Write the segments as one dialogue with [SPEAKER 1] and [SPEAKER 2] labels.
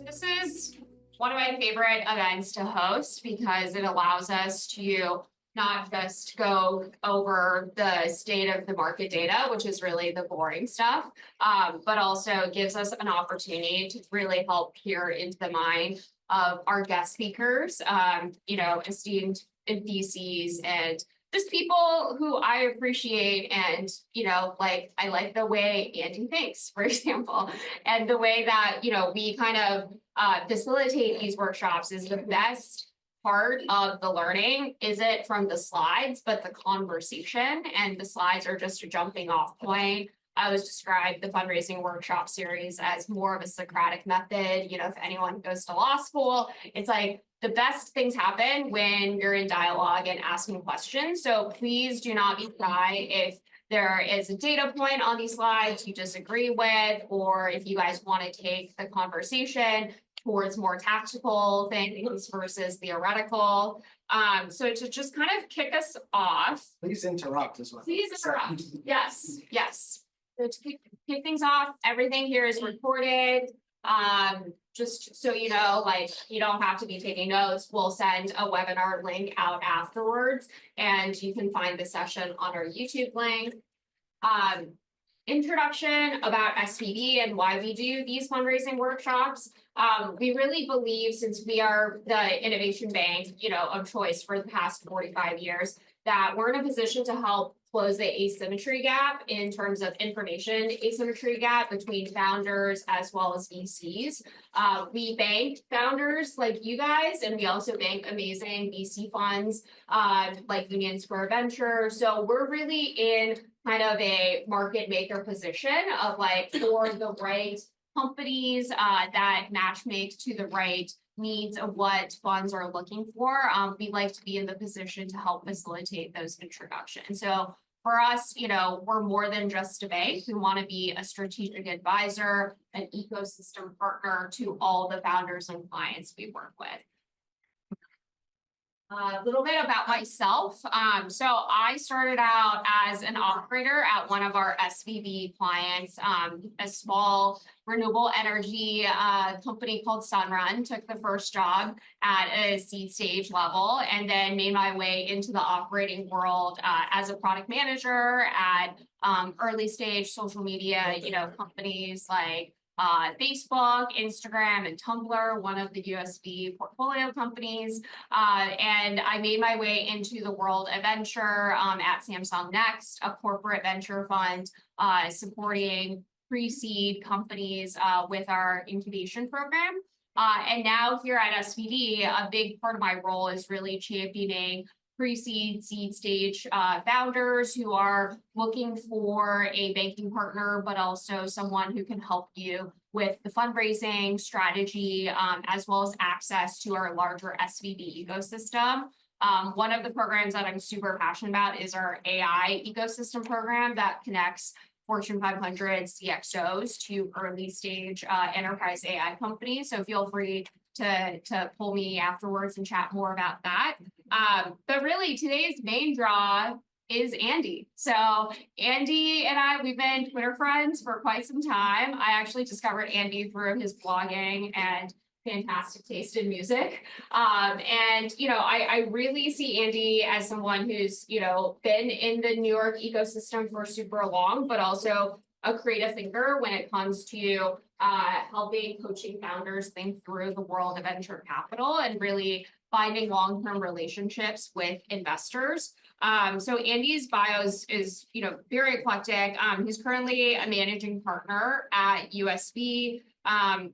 [SPEAKER 1] This is one of my favorite events to host because it allows us to not just go over the state of the market data, which is really the boring stuff, but also gives us an opportunity to really help peer into the mind of our guest speakers, esteemed VCs and just people who I appreciate. And, I like the way Andy thinks, for example, and the way that, we kind of facilitate these workshops is the best part of the learning isn't from the slides, but the conversation, and the slides are just a jumping off point. I always describe the fundraising workshop series as more of a Socratic method. If anyone goes to law school, it's like the best things happen when you're in dialogue and asking questions. So please do not be shy if there is a data point on these slides you disagree with, or if you guys want to take the conversation towards more tactical things versus theoretical. So to just kind of kick us off.
[SPEAKER 2] Please interrupt as well.
[SPEAKER 1] Please interrupt. Yes. So to kick things off, everything here is recorded. Just so you know, you don't have to be taking notes. We'll send a webinar link out afterwards, and you can find the session on our YouTube link. Introduction about SVB and why we do these fundraising workshops. We really believe, since we are the innovation bank, of choice for the past 45 years, that we're in a position to help close the asymmetry gap in terms of information asymmetry gap between founders as well as VCs. We bank founders like you guys, and we also bank amazing VC funds like Union Square Venture. So we're really in kind of a market maker position of for the right companies that match make to the right needs of what funds are looking for. We like to be in the position to help facilitate those introductions. So for us, we're more than just a bank. We want to be a strategic advisor, an ecosystem partner to all the founders and clients we work with. A little bit about myself. So I started out as an operator at one of our SVB clients, a small renewable energy company called Sunrun. Took the first job at a seed stage level, and then made my way into the operating world as a product manager at early stage social media, companies like Facebook, Instagram, and Tumblr, one of the USB portfolio companies. And I made my way into the world of venture at Samsung Next, a corporate venture fund supporting pre-seed companies with our incubation program. And now here at SVB, a big part of my role is really championing pre-seed, seed stage founders who are looking for a banking partner, but also someone who can help you with the fundraising strategy, as well as access to our larger SVB ecosystem. One of the programs that I'm super passionate about is our AI ecosystem program that connects Fortune 500 CXOs to early stage enterprise AI companies. So feel free to pull me afterwards and chat more about that. But really, today's main draw is Andy. So Andy and I, we've been Twitter friends for quite some time. I actually discovered Andy through his blogging and fantastic taste in music. I really see Andy as someone who's, been in the New York ecosystem for super long, but also a creative thinker when it comes to helping coaching founders think through the world of venture capital and really finding long-term relationships with investors. So Andy's bio is very eclectic. He's currently a managing partner at USB,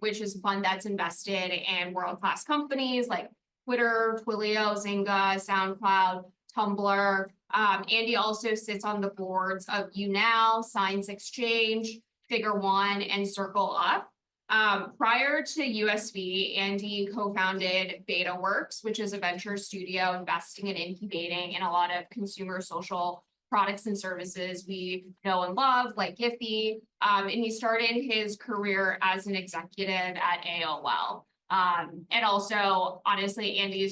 [SPEAKER 1] which is a fund that's invested in world-class companies like Twitter, Twilio, Zynga, SoundCloud, Tumblr. Andy also sits on the boards of YouNow, Science Exchange, Figure One, and Circle Up. Prior to USB, Andy co-founded BetaWorks, which is a venture studio investing and incubating in a lot of consumer social products and services we know and love, like Giphy. And he started his career as an executive at AOL. And also, honestly, Andy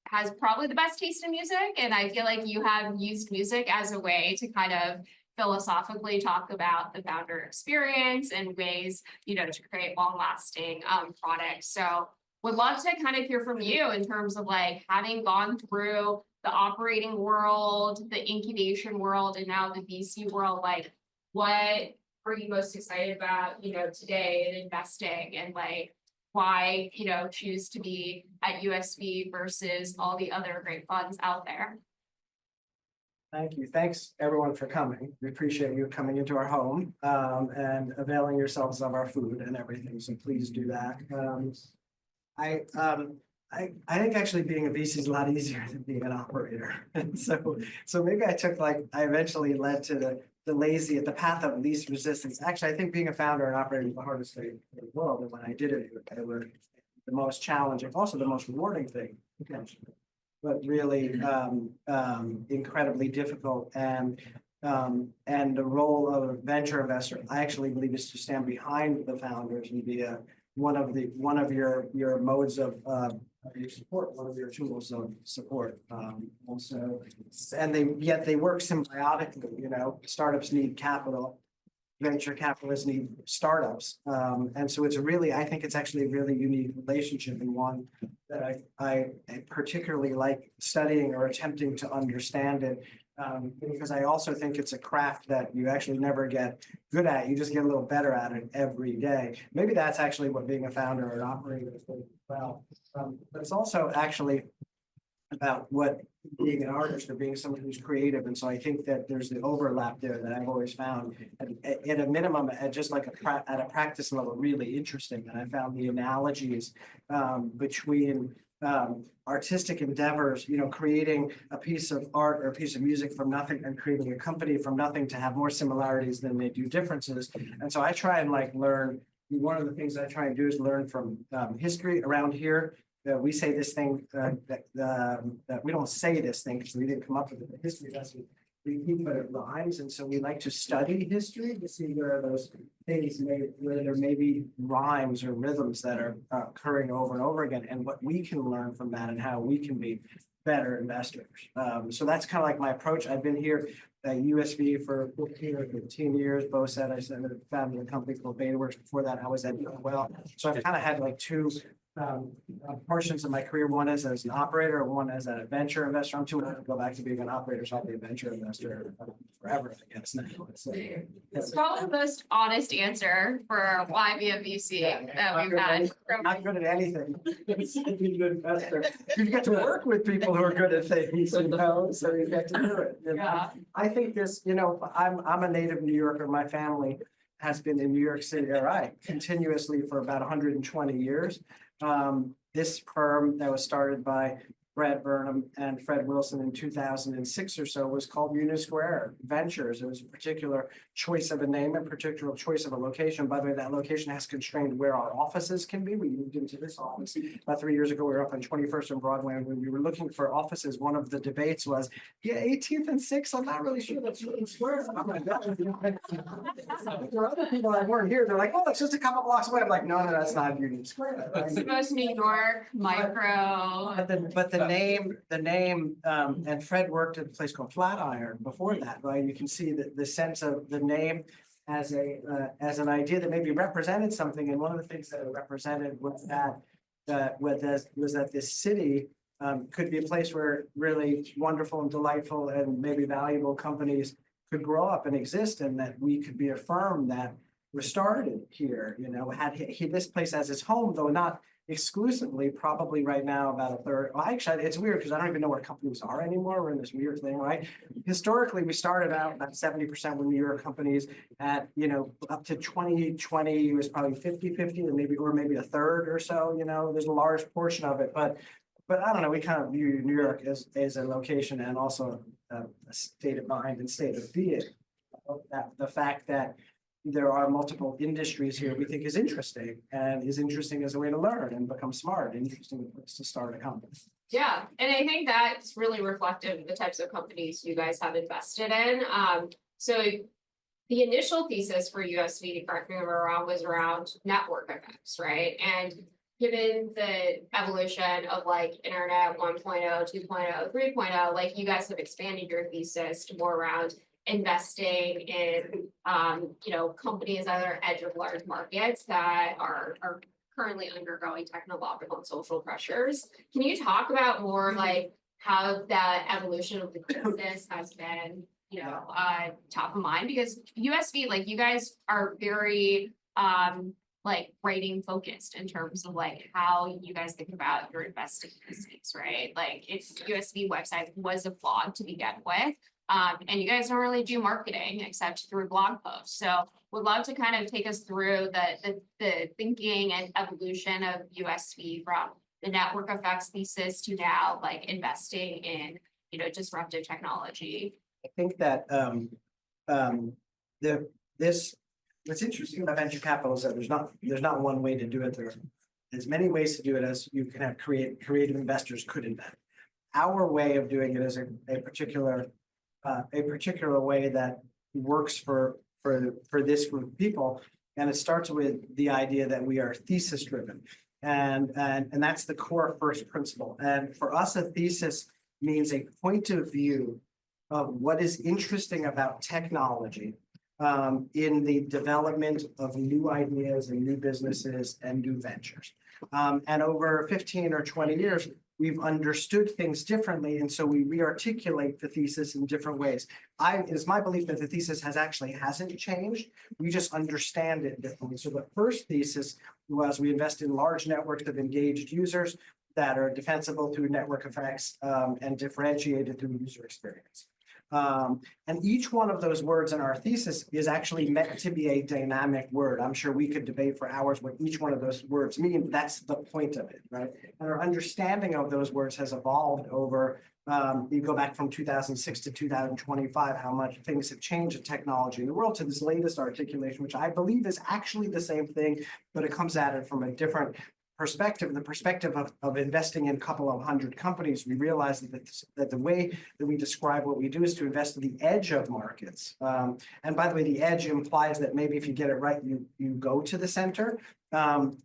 [SPEAKER 1] has probably the best taste in music. And I feel like you have used music as a way to kind of philosophically talk about the founder experience and ways, to create long-lasting products. So would love to kind of hear from you in terms of like having gone through the operating world, the incubation world, and now the VC world, like what are you most excited about, today in investing, and like why, choose to be at USV versus all the other great funds out there?
[SPEAKER 2] Thank you. Thanks everyone for coming. We appreciate you coming into our home and availing yourselves of our food and everything. So please do that. I think actually being a VC is a lot easier than being an operator. And so maybe I eventually led to the path of least resistance. Actually, I think being a founder and operator is the hardest thing in the world. And when I did it, it was the most challenging, also the most rewarding thing, potentially, but really incredibly difficult. And the role of a venture investor, I actually believe, is to stand behind the founders and be one of your modes of your support, one of your tools of support. Yet they work symbiotically. Startups need capital, venture capitalists need startups, and so I think it's actually a really unique relationship, and one that I particularly like studying or attempting to understand it. Because I also think it's a craft that you actually never get good at. You just get a little better at it every day. Maybe that's actually what being a founder or an operator is about. But it's also actually about what being an artist or being someone who's creative. And so I think that there's the overlap there that I've always found at a minimum, at just like at a practice level, really interesting. And I found the analogies between artistic endeavors, creating a piece of art or a piece of music from nothing and creating a company from nothing to have more similarities than they do differences. And so I try and learn. One of the things I try and do is learn from history around here. We say this thing that we don't say this thing because we didn't come up with it. History doesn't repeat, but it rhymes. And so we like to study history to see where those things where there may be rhymes or rhythms that are occurring over and over again, and what we can learn from that and how we can be better investors. So that's kind of like my approach. I've been here at USV for 14 or 15 years. Bo said I founded a company called BetaWorks. Before that, I was at so I've kind of had two portions of my career. One is as an operator, one as a venture investor. I'm too old to go back to being an operator, so I'll be a venture investor forever, I guess.
[SPEAKER 1] It's probably the most honest answer for why be a VC that we've had.
[SPEAKER 2] Not good at anything. Be a good investor. You get to work with people who are good at things, so you get to do it.
[SPEAKER 1] Yeah.
[SPEAKER 2] I think this, I'm a native New Yorker. My family has been in New York City, continuously for about 120 years. This firm that was started by Brad Burnham and Fred Wilson in 2006 or so was called Union Square Ventures. It was a particular choice of a name and particular choice of a location. By the way, that location has constrained where our offices can be. We moved into this office about 3 years ago. We were up on 21st and Broadway, and when we were looking for offices, one of the debates was, 18th and 6th, I'm not really sure that's Union Square. I'm like, there are other people that weren't here. They're like, oh, it's just a couple blocks away. I'm like, no, that's not Union Square.
[SPEAKER 1] It's the most New York micro.
[SPEAKER 2] But the name, and Fred worked at a place called Flatiron before that, right? You can see the sense of the name as an idea that maybe represented something. And one of the things that it represented was that this city could be a place where really wonderful and delightful and maybe valuable companies could grow up and exist, and that we could be a firm that was started here, had this place as its home, though not exclusively. Probably right now about a third. Well, actually, it's weird because I don't even know where companies are anymore. We're in this weird thing, right? Historically, we started out about 70% were New York companies. At up to 2020 was probably 50-50, and maybe a third or so. There's a large portion of it, but I don't know. We kind of view New York as a location and also a state of mind and state of being. That the fact that there are multiple industries here we think is interesting as a way to learn and become smart, and interesting place to start a company.
[SPEAKER 1] Yeah, and I think that's really reflective of the types of companies you guys have invested in. So the initial thesis for USV, correct me if I'm wrong, was around network effects, right? And given the evolution of internet 1.0, 2.0, 3.0, you guys have expanded your thesis to more around investing in, companies that are edge of large markets that are currently undergoing technological and social pressures. Can you talk about more like how that evolution of the business has been, top of mind? Because USV, like you guys are very writing focused in terms of like how you guys think about your investing in this space, right? Like it's USV website was a blog to begin with. And you guys don't really do marketing except through blog posts. So would love to kind of take us through the thinking and evolution of USV from the network effects thesis to now like investing in, disruptive technology.
[SPEAKER 2] I think that what's interesting about venture capital is that there's not one way to do it. There's many ways to do it as you can have creative investors could invest. Our way of doing it is a particular way that works for this group of people, and it starts with the idea that we are thesis driven, and that's the core first principle. And for us, a thesis means a point of view of what is interesting about technology in the development of new ideas and new businesses and new ventures. And over 15 or 20 years, we've understood things differently, and so we re-articulate the thesis in different ways. It's my belief that the thesis hasn't changed. We just understand it differently. So the first thesis was we invest in large networks of engaged users that are defensible through network effects and differentiated through user experience. And each one of those words in our thesis is actually meant to be a dynamic word. I'm sure we could debate for hours what each one of those words mean. That's the point of it, right? And our understanding of those words has evolved over, you go back from 2006 to 2025, how much things have changed in technology in the world to this latest articulation, which I believe is actually the same thing, but it comes at it from a different perspective, the perspective of investing in a couple of hundred companies. We realize that the way that we describe what we do is to invest at the edge of markets. And by the way, the edge implies that maybe if you get it right, you go to the center.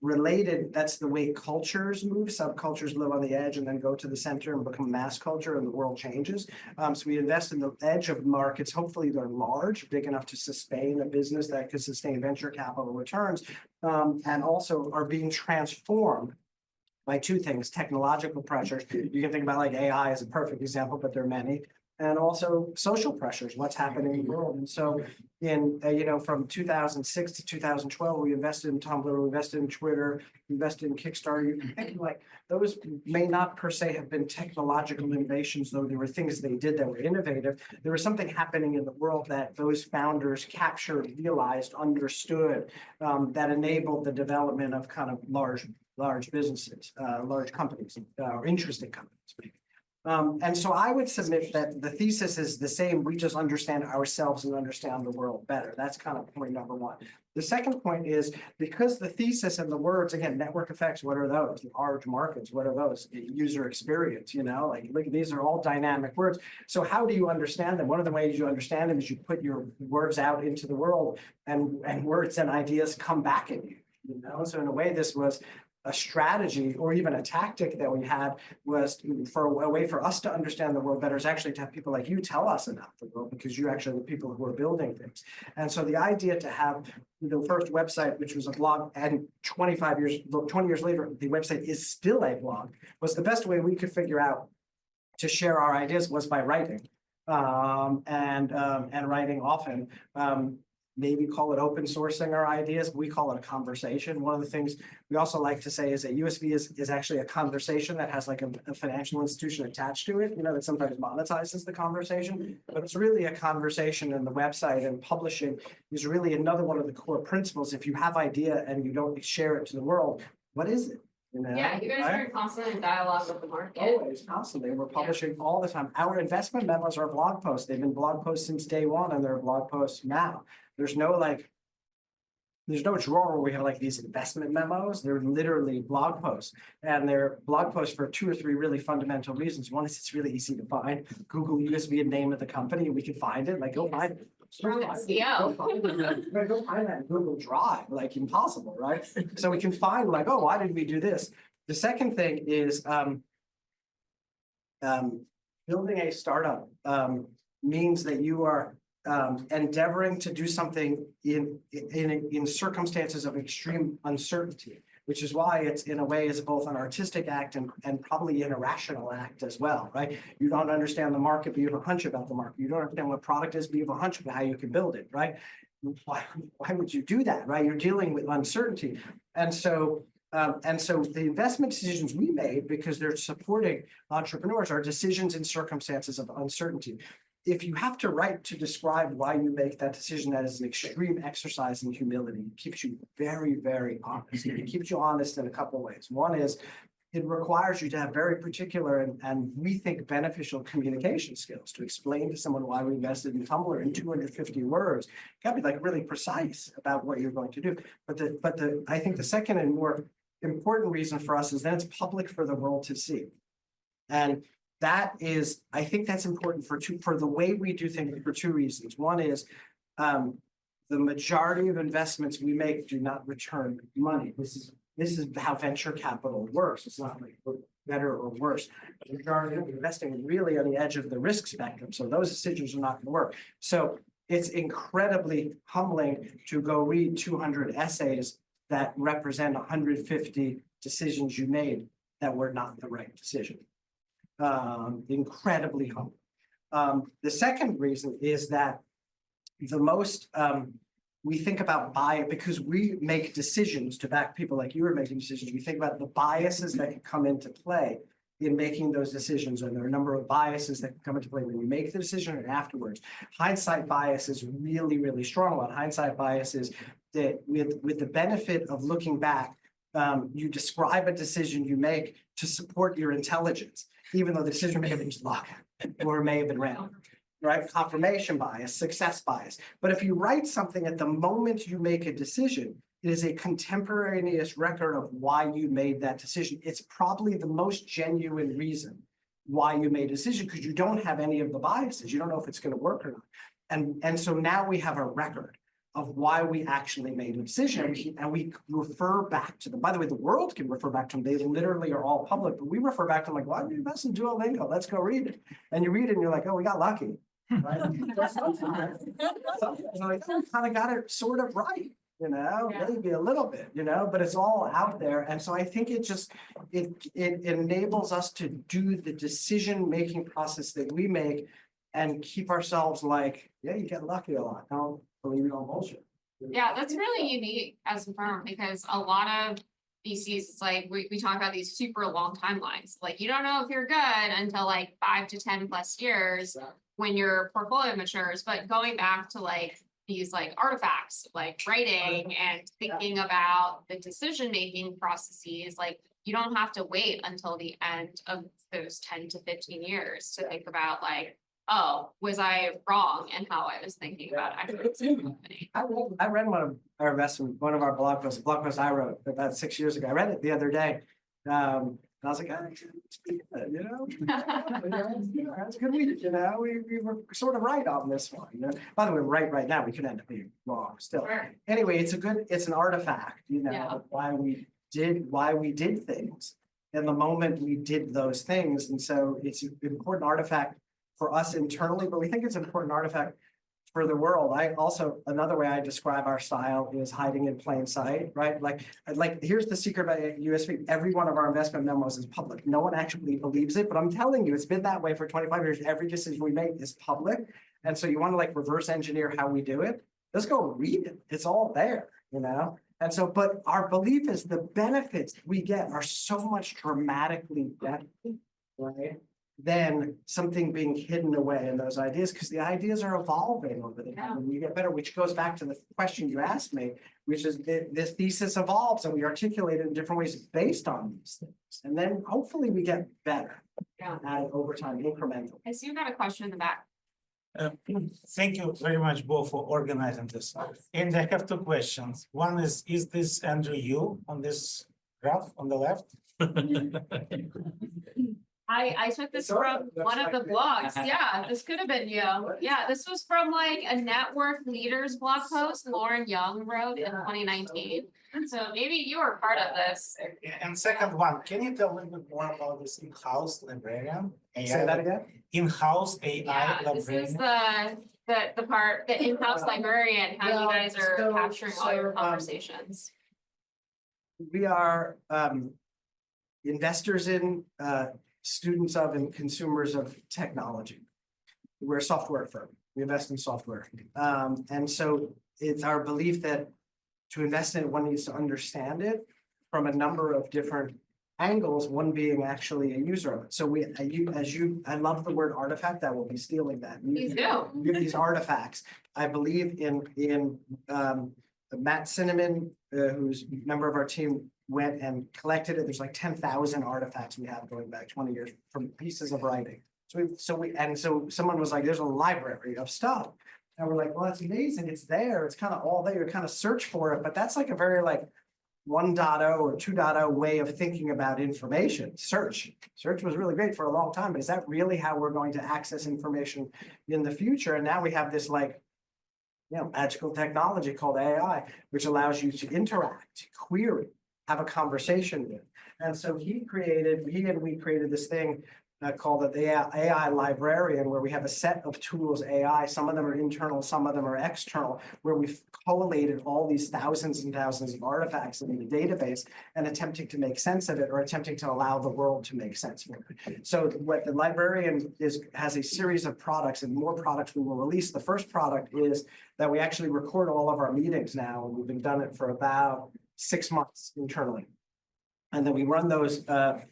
[SPEAKER 2] Related, that's the way cultures move. Subcultures live on the edge and then go to the center and become mass culture, and the world changes. So we invest in the edge of markets. Hopefully they're large, big enough to sustain a business that could sustain venture capital returns, and also are being transformed by two things: technological pressures. You can think about like AI as a perfect example, but there are many. And also social pressures, what's happening in the world. And so from 2006 to 2012, we invested in Tumblr, we invested in Twitter, we invested in Kickstarter. You can think like those may not per se have been technological innovations, though there were things they did that were innovative. There was something happening in the world that those founders captured, realized, understood, that enabled the development of kind of large businesses, large companies, or interesting companies. And so I would submit that the thesis is the same. We just understand ourselves and understand the world better. That's kind of point number one. The second point is because the thesis and the words, again, network effects, what are those? Large markets, what are those? User experience, like look, these are all dynamic words. So how do you understand them? One of the ways you understand them is you put your words out into the world, and words and ideas come back at you. So in a way, this was a strategy or even a tactic that we had was for a way for us to understand the world better is actually to have people like you tell us about the world, because you're actually the people who are building things. And so the idea to have the first website, which was a blog, and 20 years later, the website is still a blog, was the best way we could figure out to share our ideas was by writing, and writing often. Maybe call it open sourcing our ideas. We call it a conversation. One of the things we also like to say is that USV is actually a conversation that has like a financial institution attached to it, that sometimes monetizes the conversation, but it's really a conversation, and the website and publishing is really another one of the core principles. If you have idea and you don't share it to the world, what is it?
[SPEAKER 1] Yeah, you guys are constantly in dialogue with the market.
[SPEAKER 2] Always, constantly. We're publishing all the time. Our investment memos are blog posts. They've been blog posts since day one, and they're blog posts now. There's no drawer where we have like these investment memos. They're literally blog posts, and they're blog posts for two or three really fundamental reasons. One is it's really easy to find. Google USV and name of the company, and we can find it. Like go find it. Go find that in Google Drive, like impossible, right? So we can find like, oh, why did we do this? The second thing is building a startup means that you are endeavoring to do something in circumstances of extreme uncertainty, which is why it's in a way is both an artistic act and probably an irrational act as well, right? You don't understand the market, but you have a hunch about the market. You don't understand what product is, but you have a hunch about how you can build it, right? Why would you do that, right? You're dealing with uncertainty. And so the investment decisions we made, because they're supporting entrepreneurs, are decisions in circumstances of uncertainty. If you have to write to describe why you make that decision, that is an extreme exercise in humility. It keeps you very, very honest. It keeps you honest in a couple of ways. One is it requires you to have very particular and we think beneficial communication skills to explain to someone why we invested in Tumblr in 250 words. You got to be like really precise about what you're going to do. But I think the second and more important reason for us is that it's public for the world to see. And that is, I think that's important for the way we do things for two reasons. One is the majority of investments we make do not return money. This is how venture capital works. It's not like better or worse. The majority of investing really on the edge of the risk spectrum. So those decisions are not going to work. So it's incredibly humbling to go read 200 essays that represent 150 decisions you made that were not the right decision. Incredibly humbling. The second reason is that the most we think about bias because we make decisions to back people like you are making decisions. We think about the biases that can come into play in making those decisions, and there are a number of biases that can come into play when you make the decision and afterwards. Hindsight bias is really, really strong. One hindsight bias is that with the benefit of looking back, you describe a decision you make to support your intelligence, even though the decision may have been luck or may have been random. Right? Confirmation bias, success bias. But if you write something at the moment you make a decision, it is a contemporaneous record of why you made that decision. It's probably the most genuine reason why you made a decision because you don't have any of the biases. You don't know if it's going to work or not. And so now we have a record of why we actually made a decision. And we refer back to them. By the way, the world can refer back to them. They literally are all public, but we refer back to them like, why did you invest in Duolingo? Let's go read it. And you read it and you're like, oh, we got lucky. Right? So I kind of got it sort of right, maybe a little bit, but it's all out there. And so I think it enables us to do the decision-making process that we make and keep ourselves like, yeah, you get lucky a lot. Don't believe it on bullshit.
[SPEAKER 1] Yeah, that's really unique as a firm because a lot of VCs, it's like we talk about these super long timelines. Like you don't know if you're good until like 5 to 10 plus years when your portfolio matures. But going back to like these like artifacts, like writing and thinking about the decision-making processes, like you don't have to wait until the end of those 10 to 15 years to think about like, oh, was I wrong in how I was thinking about exiting the company?
[SPEAKER 2] I read one of our blog posts I wrote about 6 years ago. I read it the other day. And I was like, it's good, that's good. We were sort of right on this one. By the way, right now, we could end up being wrong still.
[SPEAKER 1] Sure.
[SPEAKER 2] Anyway, it's an artifact, of why we did things in the moment we did those things. And so it's an important artifact for us internally, but we think it's an important artifact for the world. Another way I describe our style is hiding in plain sight, right? Like here's the secret about USV. Every one of our investment memos is public. No one actually believes it, but I'm telling you, it's been that way for 25 years. Every decision we make is public. And so you want to like reverse engineer how we do it? Let's go read it. It's all there, And so, but our belief is the benefits we get are so much dramatically better, right? Than something being hidden away in those ideas, because the ideas are evolving over the time and you get better, which goes back to the question you asked me, which is this thesis evolves and we articulate it in different ways based on these things. And then hopefully we get better at it over time, incremental.
[SPEAKER 1] I see you got a question in the back.
[SPEAKER 3] Thank you very much, Bo, for organizing this. And I have two questions. One is this Andrew Yu on this graph on the left?
[SPEAKER 1] I took this
[SPEAKER 2] Sort of,
[SPEAKER 1] from
[SPEAKER 2] that's
[SPEAKER 1] one of the
[SPEAKER 2] like-
[SPEAKER 1] blogs. Yeah, this could have been you. Yeah, this was from like a network leaders blog post Lauren Young wrote in 2019. So maybe you were part of this.
[SPEAKER 3] And second one, can you tell a little bit more about this in-house librarian?
[SPEAKER 2] Say that again?
[SPEAKER 3] In-house AI
[SPEAKER 1] Yeah, this is
[SPEAKER 3] librarian.
[SPEAKER 1] the part, the in-house librarian, how you
[SPEAKER 2] Well,
[SPEAKER 1] guys are
[SPEAKER 2] so-
[SPEAKER 1] capturing all your
[SPEAKER 2] so,
[SPEAKER 1] conversations.
[SPEAKER 2] We are investors in, students of, and consumers of technology. We're a software firm. We invest in software. And so it's our belief that to invest in it, one needs to understand it from a number of different angles, one being actually a user of it. So I love the word artifact. I will be stealing that.
[SPEAKER 1] Please do.
[SPEAKER 2] These artifacts. I believe in Matt Cinnamon, who's a member of our team, went and collected it. There's like 10,000 artifacts we have going back 20 years from pieces of writing. So someone was like, there's a library of stuff. And we're like, well, that's amazing. It's there. It's kind of all there. You kind of search for it, but that's like a very like 1.0 or 2.0 way of thinking about information. Search was really great for a long time, but is that really how we're going to access information in the future? And now we have this like, magical technology called AI, which allows you to interact, query, have a conversation with. And so we created this thing called the AI librarian, where we have a set of tools, AI, some of them are internal, some of them are external, where we've collated all these thousands and thousands of artifacts in the database and attempting to make sense of it, or attempting to allow the world to make sense for it. So what the librarian has a series of products, and more products we will release. The first product is that we actually record all of our meetings now, and we've been done it for about 6 months internally. And then we run those, the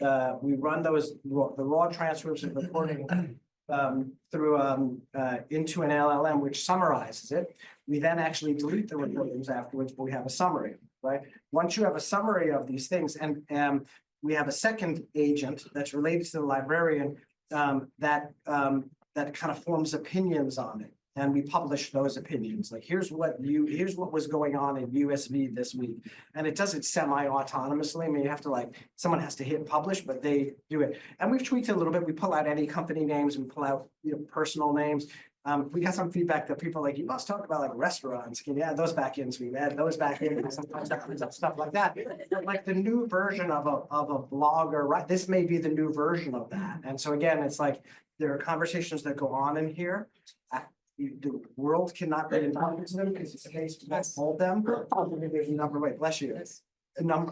[SPEAKER 2] raw transcripts and recording through into an LLM, which summarizes it. We then actually delete the recordings afterwards, but we have a summary, right? Once you have a summary of these things, and we have a second agent that's related to the librarian that kind of forms opinions on it. And we publish those opinions, like here's what was going on in USV this week. And it does it semi-autonomously. I mean, you have to someone has to hit publish, but they do it. And we've tweaked it a little bit. We pull out any company names, we pull out personal names. We got some feedback that people are like, you must talk about restaurants. Can you add those back in? So we add those back in, and sometimes that comes up stuff like that. But like the new version of a blogger, right? This may be the new version of that. And so again, it's like there are conversations that go on in here. The world cannot get involved into them because it's a case to hold them. There's a number of ways, bless you,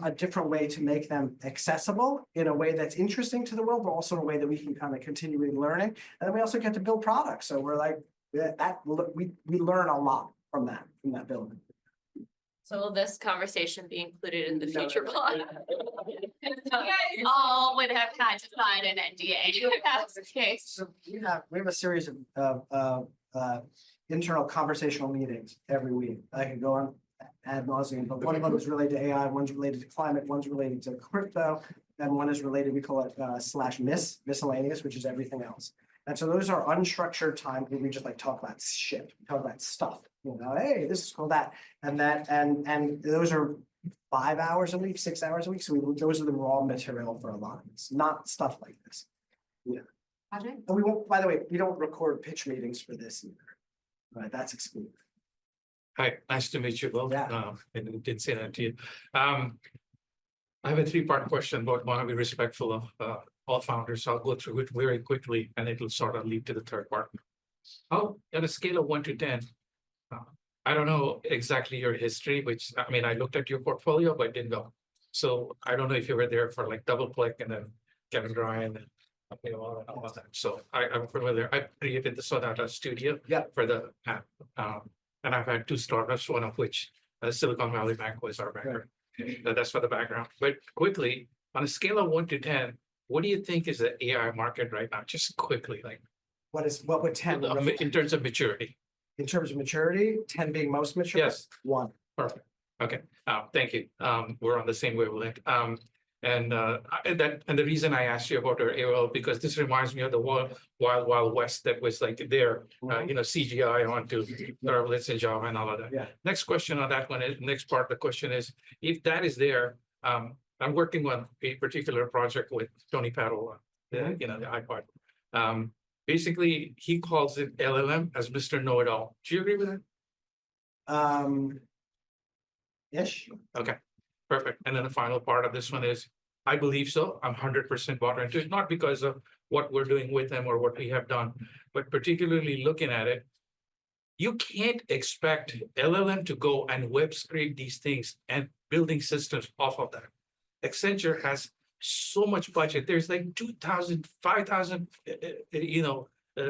[SPEAKER 2] a different way to make them accessible in a way that's interesting to the world, but also in a way that we can kind of continue learning. And then we also get to build products. So we're like, we learn a lot from that building.
[SPEAKER 4] So will this conversation be included in the future blog?
[SPEAKER 1] You guys all would have had to sign an NDA if that's the case.
[SPEAKER 2] So we have a series of internal conversational meetings every week. I could go on ad nauseum, but one of them is related to AI, one's related to climate, one's related to crypto, and one is related, we call it miscellaneous, which is everything else. And so those are unstructured time where we just talk about shit, talk about stuff, hey, this is called that, and those are 5 hours a week, 6 hours a week. So those are the raw material for a lot of this, not stuff like this. Yeah. And we won't, by the way, we don't record pitch meetings for this either. Right, that's excluded.
[SPEAKER 5] Hi, nice to meet you both.
[SPEAKER 2] Yeah.
[SPEAKER 5] And didn't say that to you. I have a 3-part question, but want to be respectful of all founders. So I'll go through it very quickly, and it'll sort of lead to the third part. How, on a scale of 1 to 10, I don't know exactly your history, which I mean, I looked at your portfolio, but didn't go. So I don't know if you were there for Double Click and then Kevin Ryan and all of that. So I'm familiar. I created the Sonata Studio for the app. And I've had 2 startups, one of which Silicon Valley Bank was our banker. That's for the background. But quickly, on a scale of 1 to 10, what do you think is the AI market right now? Just quickly,
[SPEAKER 2] What would 10
[SPEAKER 5] in terms of maturity?
[SPEAKER 2] In terms of maturity, 10 being most mature?
[SPEAKER 5] Yes.
[SPEAKER 2] 1.
[SPEAKER 5] Perfect. Okay. Thank you. We're on the same wavelength. And the reason I asked you about our AOL, because this reminds me of the wild west that was there, CGI onto servlets and Java and all of that.
[SPEAKER 2] Yeah.
[SPEAKER 5] Next question on that one is, next part of the question is, if that is there, I'm working on a particular project with Tony Padua, the iPod. Basically, he calls it LLM as Mr. Know-it-all. Do you agree with that?
[SPEAKER 2] Ish.
[SPEAKER 5] Okay, perfect. And then the final part of this one is, I believe so. I'm 100% bought into it, not because of what we're doing with them or what we have done, but particularly looking at it. You can't expect LLM to go and web scrape these things and building systems off of that. Accenture has so much budget. There's like 2,000, 5,000,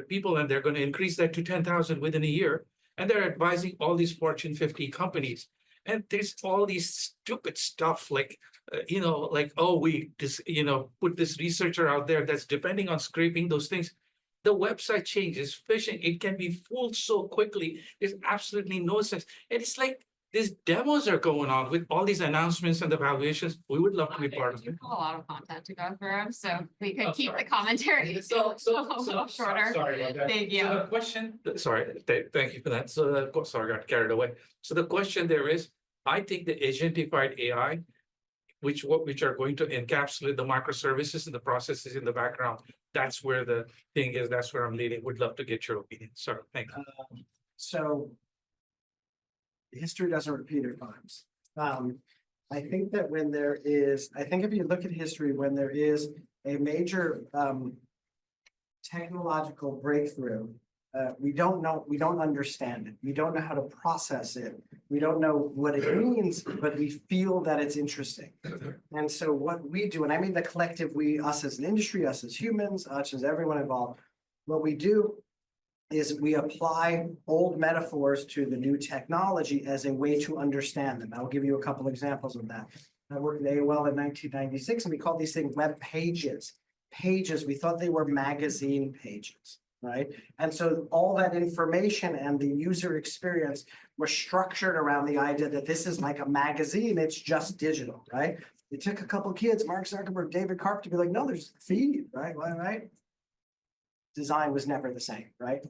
[SPEAKER 5] people, and they're going to increase that to 10,000 within a year. And they're advising all these Fortune 50 companies. And there's all these stupid stuff like, we just, put this researcher out there that's depending on scraping those things. The website changes, phishing, it can be fooled so quickly. There's absolutely no sense. And it's like these demos are going on with all these announcements and evaluations. We would love to be part of it.
[SPEAKER 1] A lot of content to go through, so we could keep the commentary a little shorter.
[SPEAKER 5] Sorry about that.
[SPEAKER 1] Thank you.
[SPEAKER 5] So the question, thank you for that. So sorry, I got carried away. So the question there is, I think the agentified AI, which are going to encapsulate the microservices and the processes in the background. That's where the thing is. That's where I'm leading. Would love to get your opinion. Sorry, thank you.
[SPEAKER 2] So history doesn't repeat at times. I think that if you look at history, when there is a major technological breakthrough, we don't understand it. We don't know how to process it. We don't know what it means, but we feel that it's interesting. And so what we do, and I mean the collective, us as an industry, us as humans, us as everyone involved, what we do is we apply old metaphors to the new technology as a way to understand them. I'll give you a couple examples of that. I worked at AOL in 1996, and we called these things web pages. Pages, we thought they were magazine pages. Right. And so all that information and the user experience were structured around the idea that this is like a magazine, it's just digital, right? It took a couple of kids, Mark Zuckerberg, David Karp, to be like, no, there's feed, right? Right? Design was never the same, right?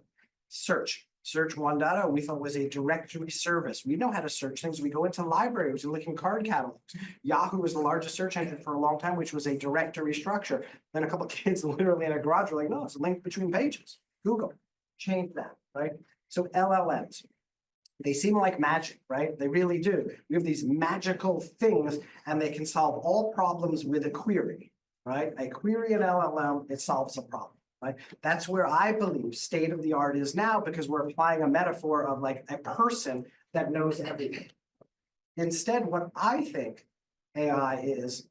[SPEAKER 2] Search 1.0, we thought was a directory service. We know how to search things. We go into libraries and look in card catalogs. Yahoo was the largest search engine for a long time, which was a directory structure. Then a couple of kids literally in a garage were like, no, it's a link between pages. Google, change that, right? So LLMs, they seem like magic, right? They really do. We have these magical things and they can solve all problems with a query, right? A query in LLM, it solves a problem. Right? That's where I believe state of the art is now, because we're applying a metaphor of like a person that knows everything. Instead, what I think AI is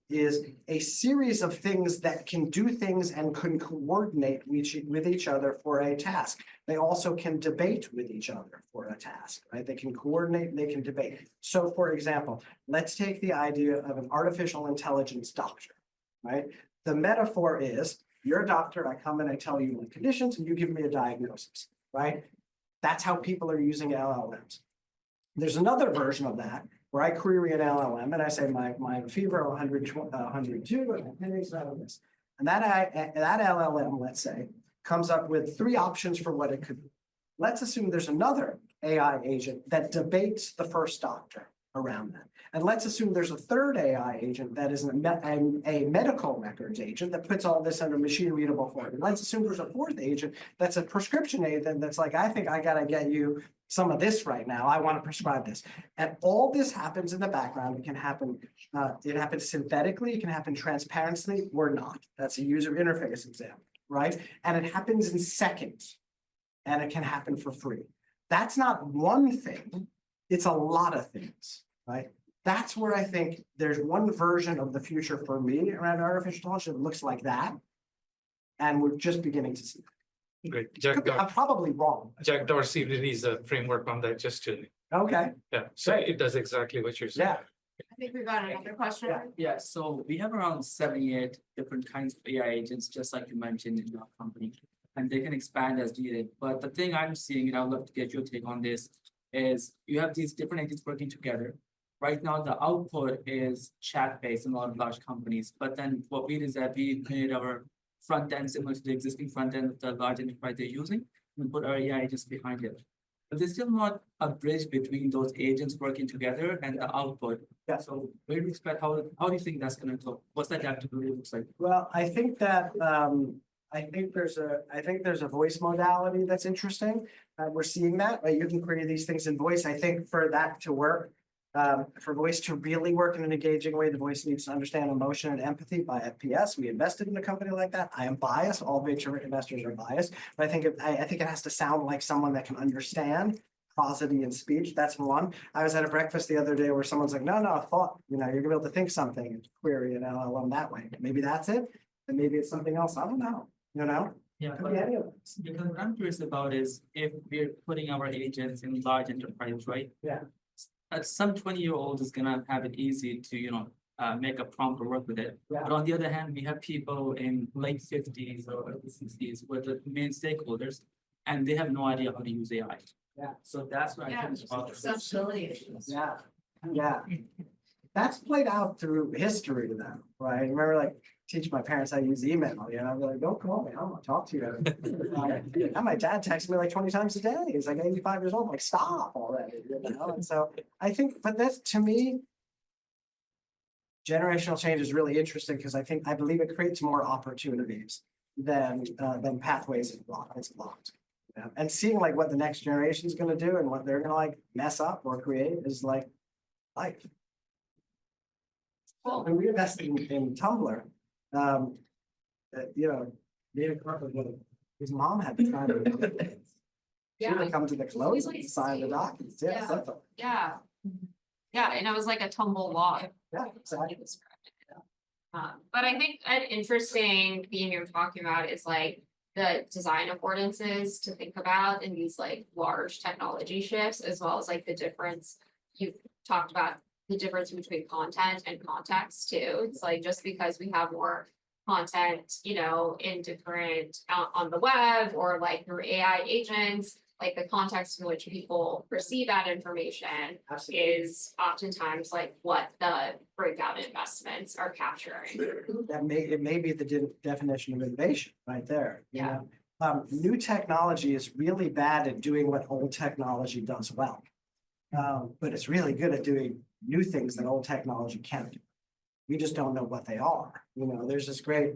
[SPEAKER 2] a series of things that can do things and can coordinate with each other for a task. They also can debate with each other for a task, right? They can coordinate and they can debate. So for example, let's take the idea of an artificial intelligence doctor, right? The metaphor is, you're a doctor, I come and I tell you my conditions and you give me a diagnosis, right? That's how people are using LLMs. There's another version of that where I query an LLM and I say my fever 102 and my headache's out of this. And that LLM, let's say, comes up with 3 options for what it could be. Let's assume there's another AI agent that debates the first doctor around that. And let's assume there's a third AI agent that is a medical records agent that puts all this under machine readable form. And let's assume there's a fourth agent that's a prescription agent that's like, I think I got to get you some of this right now. I want to prescribe this. And all this happens in the background. It can happen, it happens synthetically, it can happen transparently or not. That's a user interface example, right? And it happens in seconds and it can happen for free. That's not one thing, it's a lot of things, right? That's where I think there's one version of the future for me around artificial intelligence that looks like that. And we're just beginning to see that.
[SPEAKER 5] Great.
[SPEAKER 2] I'm probably wrong.
[SPEAKER 5] Jack Dorsey released a framework on that just to,
[SPEAKER 2] Okay,
[SPEAKER 5] so
[SPEAKER 2] Great.
[SPEAKER 5] it does exactly what you're saying.
[SPEAKER 2] yeah.
[SPEAKER 1] I think we've got another question.
[SPEAKER 6] Yeah, so we have around 78 different kinds of AI agents, just like you mentioned in your company, and they can expand as needed. But the thing I'm seeing, and I'd love to get your take on this, is you have these different agents working together. Right now, the output is chat-based in a lot of large companies, but then what we did is that we made our front end similar to the existing front end of the large enterprise they're using, and put our AI agents behind it. but there's still not a bridge between those agents working together and the output.
[SPEAKER 2] Yeah.
[SPEAKER 6] So where do you expect, how do you think that's gonna go? What's that activity looks like?
[SPEAKER 2] Well, I think that, I think there's a voice modality that's interesting. We're seeing that, right? You can create these things in voice. I think for that to work, for voice to really work in an engaging way, the voice needs to understand emotion and empathy by FPS. We invested in a company like that. I am biased. All venture investors are biased, but I think it has to sound like someone that can understand prosody and speech. That's one. I was at a breakfast the other day where someone's like, no, a thought, you're gonna be able to think something and query an LLM that way. Maybe that's it. And maybe it's something else. I don't know,
[SPEAKER 6] Yeah,
[SPEAKER 2] Could be any of this.
[SPEAKER 6] because what I'm curious about is if we're putting our agents in large enterprise, right?
[SPEAKER 2] Yeah.
[SPEAKER 6] Some 20-year-old is gonna have it easy to, make a prompt or work with it.
[SPEAKER 2] Yeah.
[SPEAKER 6] But on the other hand, we have people in late 50s or early 60s with the main stakeholders, and they have no idea how to use AI.
[SPEAKER 2] Yeah.
[SPEAKER 6] So that's what I
[SPEAKER 4] Yeah,
[SPEAKER 6] think about.
[SPEAKER 4] accessibility issues.
[SPEAKER 2] Yeah. That's played out through history then, right? I remember like teaching my parents how to use email, I'd be like, don't call me, I don't want to talk to you. And my dad texts me like 20 times a day. He's like 85 years old, I'm like, stop already, And so I think, but that's to me, generational change is really interesting because I believe it creates more opportunities than pathways it's blocked. Yeah. And seeing like what the next generation is going to do and what they're going to like mess up or create is like life. Well, when we invested in Tumblr, David Carper, his mom had to try to. She would come to the close and sign the documents. Yeah,
[SPEAKER 1] Yeah.
[SPEAKER 2] simple.
[SPEAKER 1] Yeah. Yeah, and it was like a tumble log.
[SPEAKER 2] Yeah, exactly.
[SPEAKER 1] But I think an interesting theme you're talking about is like the design affordances to think about in these like large technology shifts, as well as like the difference. You talked about the difference between content and context too. It's like just because we have more content, in different on the web or like through AI agents, like the context in which people perceive that information
[SPEAKER 2] Absolutely.
[SPEAKER 1] is oftentimes like what the breakout investments are capturing.
[SPEAKER 2] It may be the definition of innovation right there.
[SPEAKER 1] Yeah.
[SPEAKER 2] New technology is really bad at doing what old technology does well. But it's really good at doing new things that old technology can't do. We just don't know what they are. There's this great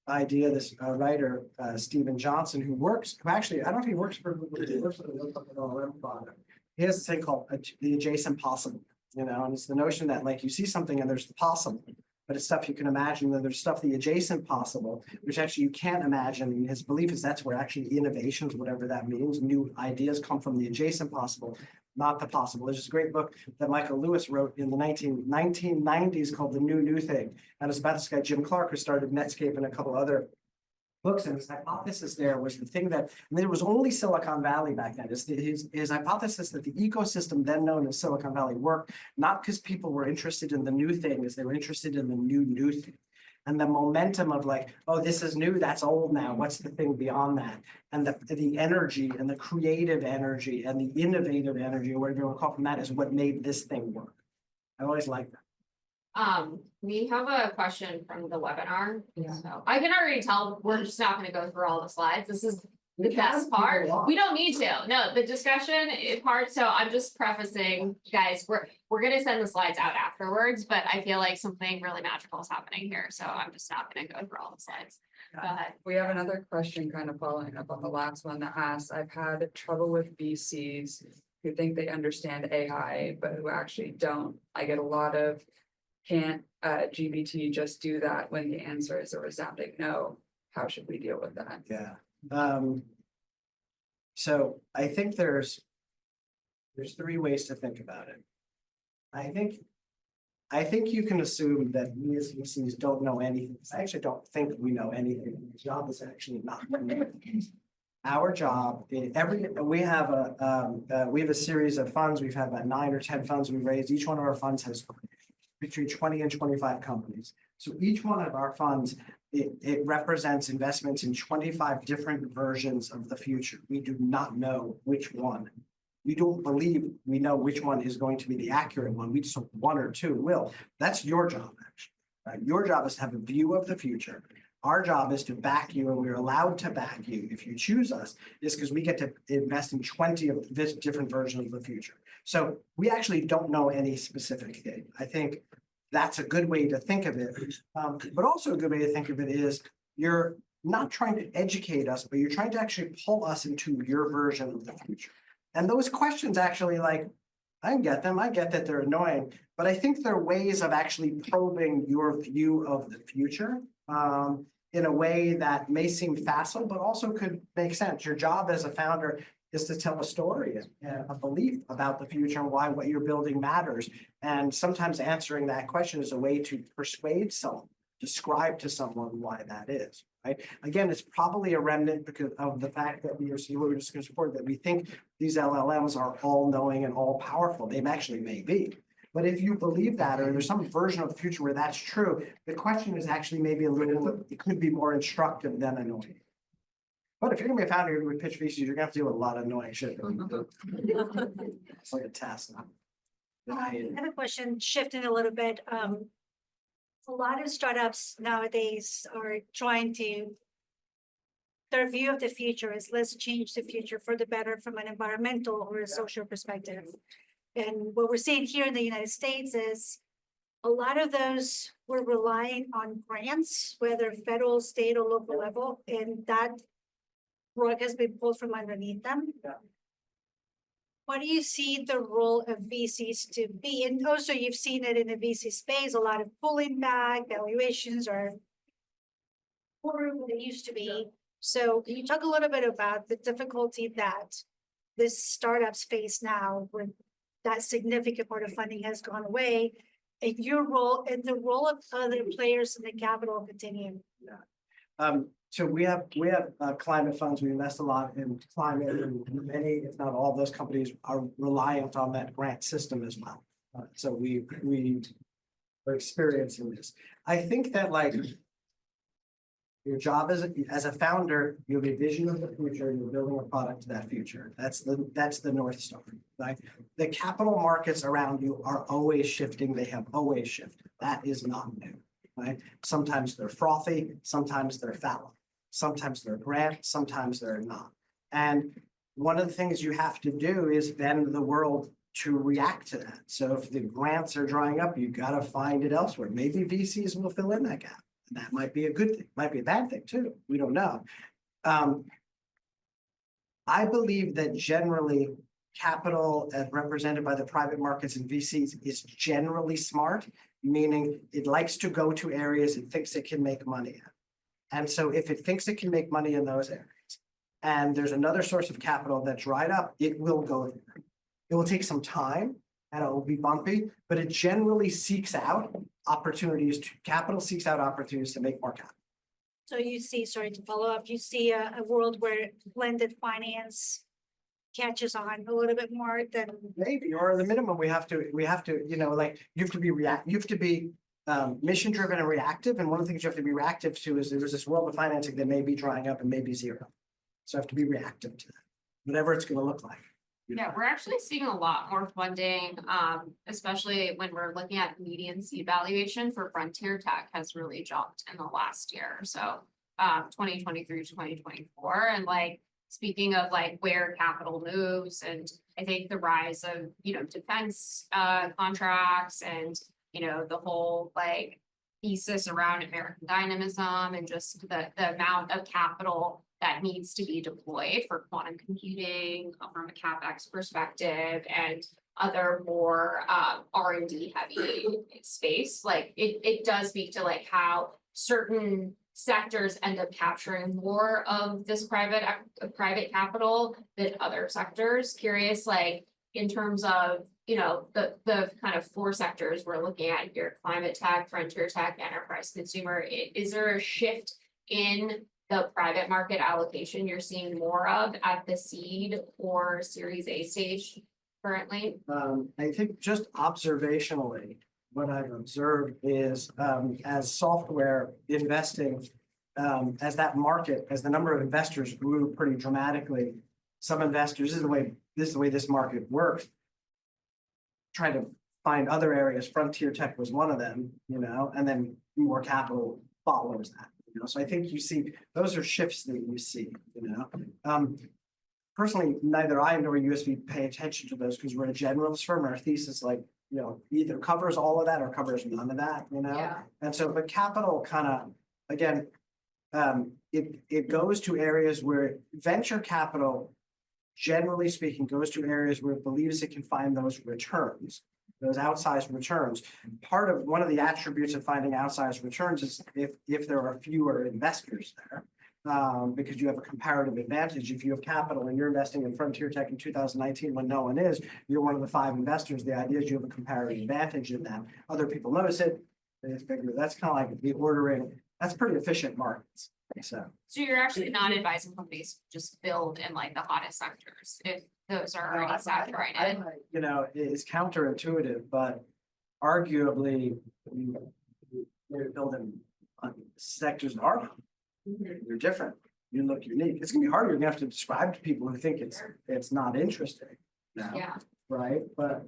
[SPEAKER 2] idea, this writer, Stephen Johnson, who actually, I don't know if he works for Google, he works for the LLM product. He has this thing called the adjacent possible, and it's the notion that like you see something and there's the possible, but it's stuff you can imagine, then there's stuff, the adjacent possible, which actually you can't imagine. And his belief is that's where actually innovations, whatever that means, new ideas come from the adjacent possible, not the possible. There's this great book that Michael Lewis wrote in the 1990s called The New Thing. And it's about this guy, Jim Clark, who started Netscape and a couple other books. And his hypothesis there was the thing that, there was only Silicon Valley back then. His hypothesis that the ecosystem then known as Silicon Valley worked, not because people were interested in the new thing, as they were interested in the new thing. And the momentum of like, oh, this is new, that's old now. What's the thing beyond that? And the energy and the creative energy and the innovative energy, or whatever you want to call from that, is what made this thing work. I always like that.
[SPEAKER 1] We have a question from the webinar.
[SPEAKER 2] Yeah.
[SPEAKER 1] So I can already tell we're just not gonna go through all the slides. This is the best part.
[SPEAKER 2] People
[SPEAKER 1] We don't need to. No, the discussion part. So I'm just prefacing, guys, we're gonna send the slides out afterwards, but I feel like something really magical is happening here. So I'm just not gonna go through all the slides. Go ahead.
[SPEAKER 7] We have another question kind of following up on the last one that asks, I've had trouble with VCs who think they understand AI, but who actually don't. I get a lot of, can't GPT just do that when the answer is a resounding no? How should we deal with that?
[SPEAKER 2] Yeah. So I think there's three ways to think about it. I think you can assume that we as VCs don't know anything. I actually don't think we know anything. The job is actually not. Our job, we have a series of funds. We've had about 9 or 10 funds we raised. Each one of our funds has between 20 and 25 companies. So each one of our funds, it represents investments in 25 different versions of the future. We do not know which one. We don't believe we know which one is going to be the accurate one. We just hope one or two will. That's your job, actually. Right? Your job is to have a view of the future, Our job is to back you, and we're allowed to back you if you choose us, is because we get to invest in 20 of this different versions of the future. So we actually don't know any specific thing. I think that's a good way to think of it. But also a good way to think of it is you're not trying to educate us, but you're trying to actually pull us into your version of the future. And those questions actually, like, I get them. I get that they're annoying, but I think they're ways of actually probing your view of the future in a way that may seem facile, but also could make sense. Your job as a founder is to tell a story, a belief about the future and why what you're building matters. And sometimes answering that question is a way to persuade someone, describe to someone why that is. Right? Again, it's probably a remnant because of the fact that we were just going to support that we think these LLMs are all knowing and all powerful. They actually may be. But if you believe that, or there's some version of the future where that's true, the question is actually maybe a little, it could be more instructive than annoying. But if you're gonna be a founder with pitch VCs, you're gonna have to deal with a lot of annoying shit. It's like a test.
[SPEAKER 8] I have a question, shifting a little bit. A lot of startups nowadays are trying to, their view of the future is let's change the future for the better from an environmental or a social perspective. And what we're seeing here in the United States is a lot of those were relying on grants, whether federal, state, or local level, and that rug has been pulled from underneath them.
[SPEAKER 2] Yeah.
[SPEAKER 8] What do you see the role of VCs to be? And also you've seen it in the VC space, a lot of pulling back, valuations are poorer than they used to be. So can you talk a little bit about the difficulty that this startups face now when that significant part of funding has gone away, and your role and the role of other players in the capital continuum?
[SPEAKER 2] So we have climate funds. We invest a lot in climate, and many, if not all, those companies are reliant on that grant system as well. So we are experiencing this. I think that, like, your job as a founder, you have a vision of the future, you're building a product to that future. That's the North Star, right? The capital markets around you are always shifting. They have always shifted. That is not new, right? Sometimes they're frothy, sometimes they're fallow. Sometimes they're grant, sometimes they're not. And one of the things you have to do is bend the world to react to that. So if the grants are drying up, you got to find it elsewhere. Maybe VCs will fill in that gap. And that might be a good thing, might be a bad thing too. We don't know. I believe that generally capital as represented by the private markets and VCs is generally smart, meaning it likes to go to areas it thinks it can make money in. And so if it thinks it can make money in those areas, and there's another source of capital that dried up, it will go there. It will take some time and it will be bumpy, but it generally seeks out opportunities capital seeks out opportunities to make more capital.
[SPEAKER 8] So you see, sorry to follow up, you see a world where blended finance catches on a little bit more than.
[SPEAKER 2] Maybe, or at the minimum, we have to, you know, like, you have to be mission driven and reactive. And one of the things you have to be reactive to is there's this world of financing that may be drying up and may be zero. So I have to be reactive to that, whatever it's going to look like.
[SPEAKER 1] Yeah, we're actually seeing a lot more funding, especially when we're looking at median seed valuation for frontier tech has really jumped in the last year. So 2023 to 2024. And like, speaking of like where capital moves, and I think the rise of, you know, defense contracts and, you know, the whole like thesis around American dynamism and just the amount of capital that needs to be deployed for quantum computing from a CapEx perspective and other more R&D heavy space. Like it does speak to like how certain sectors end up capturing more of this private capital than other sectors. Curious, like in terms of, you know, the kind of four sectors we're looking at here: climate tech, frontier tech, enterprise consumer. Is there a shift in the private market allocation you're seeing more of at the seed or Series A stage currently?
[SPEAKER 2] I think just observationally, what I've observed is as software investing, as that market, as the number of investors grew pretty dramatically, some investors, this is the way this market works, try to find other areas. Frontier tech was one of them, you know, and then more capital follows that. You know, so I think you see, those are shifts that you see, you know. Personally, neither I nor USV pay attention to those because we're a generalist firm. Our thesis, like, you know, either covers all of that or covers none of that, you know?
[SPEAKER 1] Yeah.
[SPEAKER 2] And so, but capital kind of, again, it goes to areas where venture capital, generally speaking, goes to areas where it believes it can find those returns, those outsized returns. One of the attributes of finding outsized returns is if there are fewer investors there. Because you have a comparative advantage. If you have capital and you're investing in frontier tech in 2019 when no one is, you're one of the 5 investors. The idea is you have a comparative advantage in that. Other people notice it, and it's bigger. That's kind of like the ordering. That's pretty efficient markets. So
[SPEAKER 1] you're actually not advising companies just build in like the hottest sectors if those are already saturated.
[SPEAKER 2] You know, it's counterintuitive, but arguably you're building sectors that are. You're different. You look unique. It's gonna be harder. You're gonna have to describe to people who think it's not interesting now,
[SPEAKER 1] Yeah.
[SPEAKER 2] right? But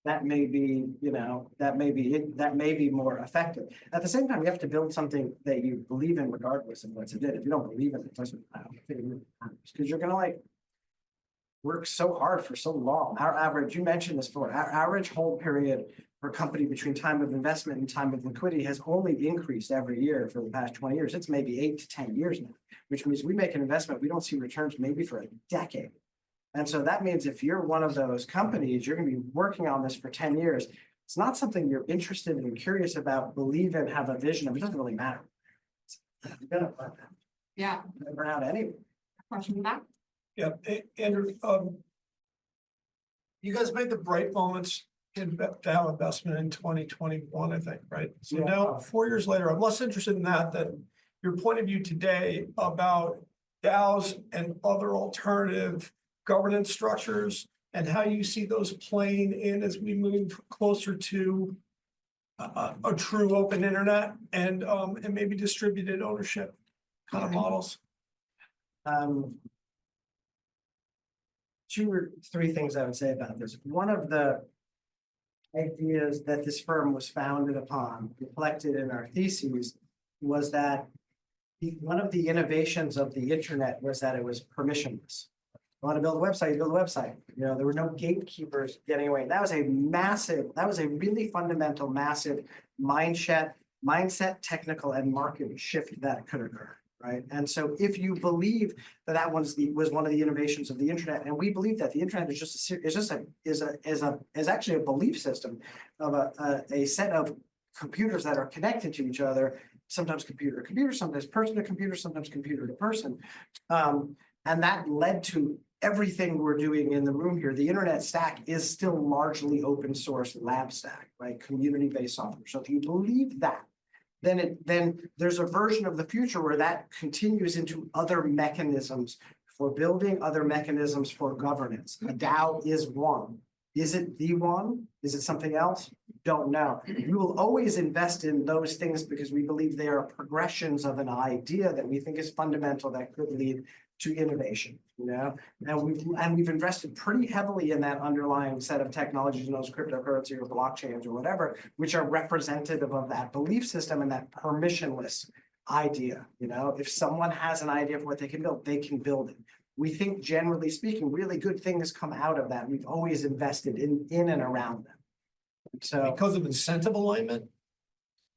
[SPEAKER 2] that may be, you know, that may be more effective. At the same time, you have to build something that you believe in regardless of what's in it. If you don't believe in it, it doesn't matter. Because you're gonna like work so hard for so long. Our average, you mentioned this before, our average hold period for a company between time of investment and time of liquidity has only increased every year for the past 20 years. It's maybe 8 to 10 years now, which means we make an investment, we don't see returns maybe for a decade. And so that means if you're one of those companies, you're going to be working on this for 10 years. It's not something you're interested and curious about, believe in, have a vision of. It doesn't really matter. You're going to
[SPEAKER 1] Yeah.
[SPEAKER 2] burn out anyway.
[SPEAKER 1] Question back?
[SPEAKER 9] Yeah, Andrew, you guys made the Bright Moments Dow investment in 2021, I think, right? So
[SPEAKER 2] Yeah.
[SPEAKER 9] now 4 years later, I'm less interested in that than your point of view today about DAOs and other alternative governance structures and how you see those playing in as we move closer to a true open internet and maybe distributed ownership kind of models.
[SPEAKER 2] 2 or 3 things I would say about this. One of the ideas that this firm was founded upon, reflected in our theses, was that one of the innovations of the internet was that it was permissionless. You want to build a website, you build a website. You know, there were no gatekeepers getting away. That was a really fundamental, massive mindset, technical, and market shift that could occur. Right. And so if you believe that was one of the innovations of the internet, and we believe that the internet is actually a belief system of a set of computers that are connected to each other, sometimes computer to computer, sometimes person to computer, sometimes computer to person. And that led to everything we're doing in the room here. The internet stack is still largely open source lab stack, right? Community-based software. So if you believe that, then there's a version of the future where that continues into other mechanisms for building, other mechanisms for governance. A DAO is one. Is it the one? Is it something else? Don't know. We will always invest in those things because we believe they are progressions of an idea that we think is fundamental that could lead to innovation, you know, and we've invested pretty heavily in that underlying set of technologies, those cryptocurrency or blockchains or whatever, which are representative of that belief system and that permissionless idea. You know, if someone has an idea of what they can build it. We think, generally speaking, really good things come out of that. We've always invested in and around them. So
[SPEAKER 9] Because of incentive alignment?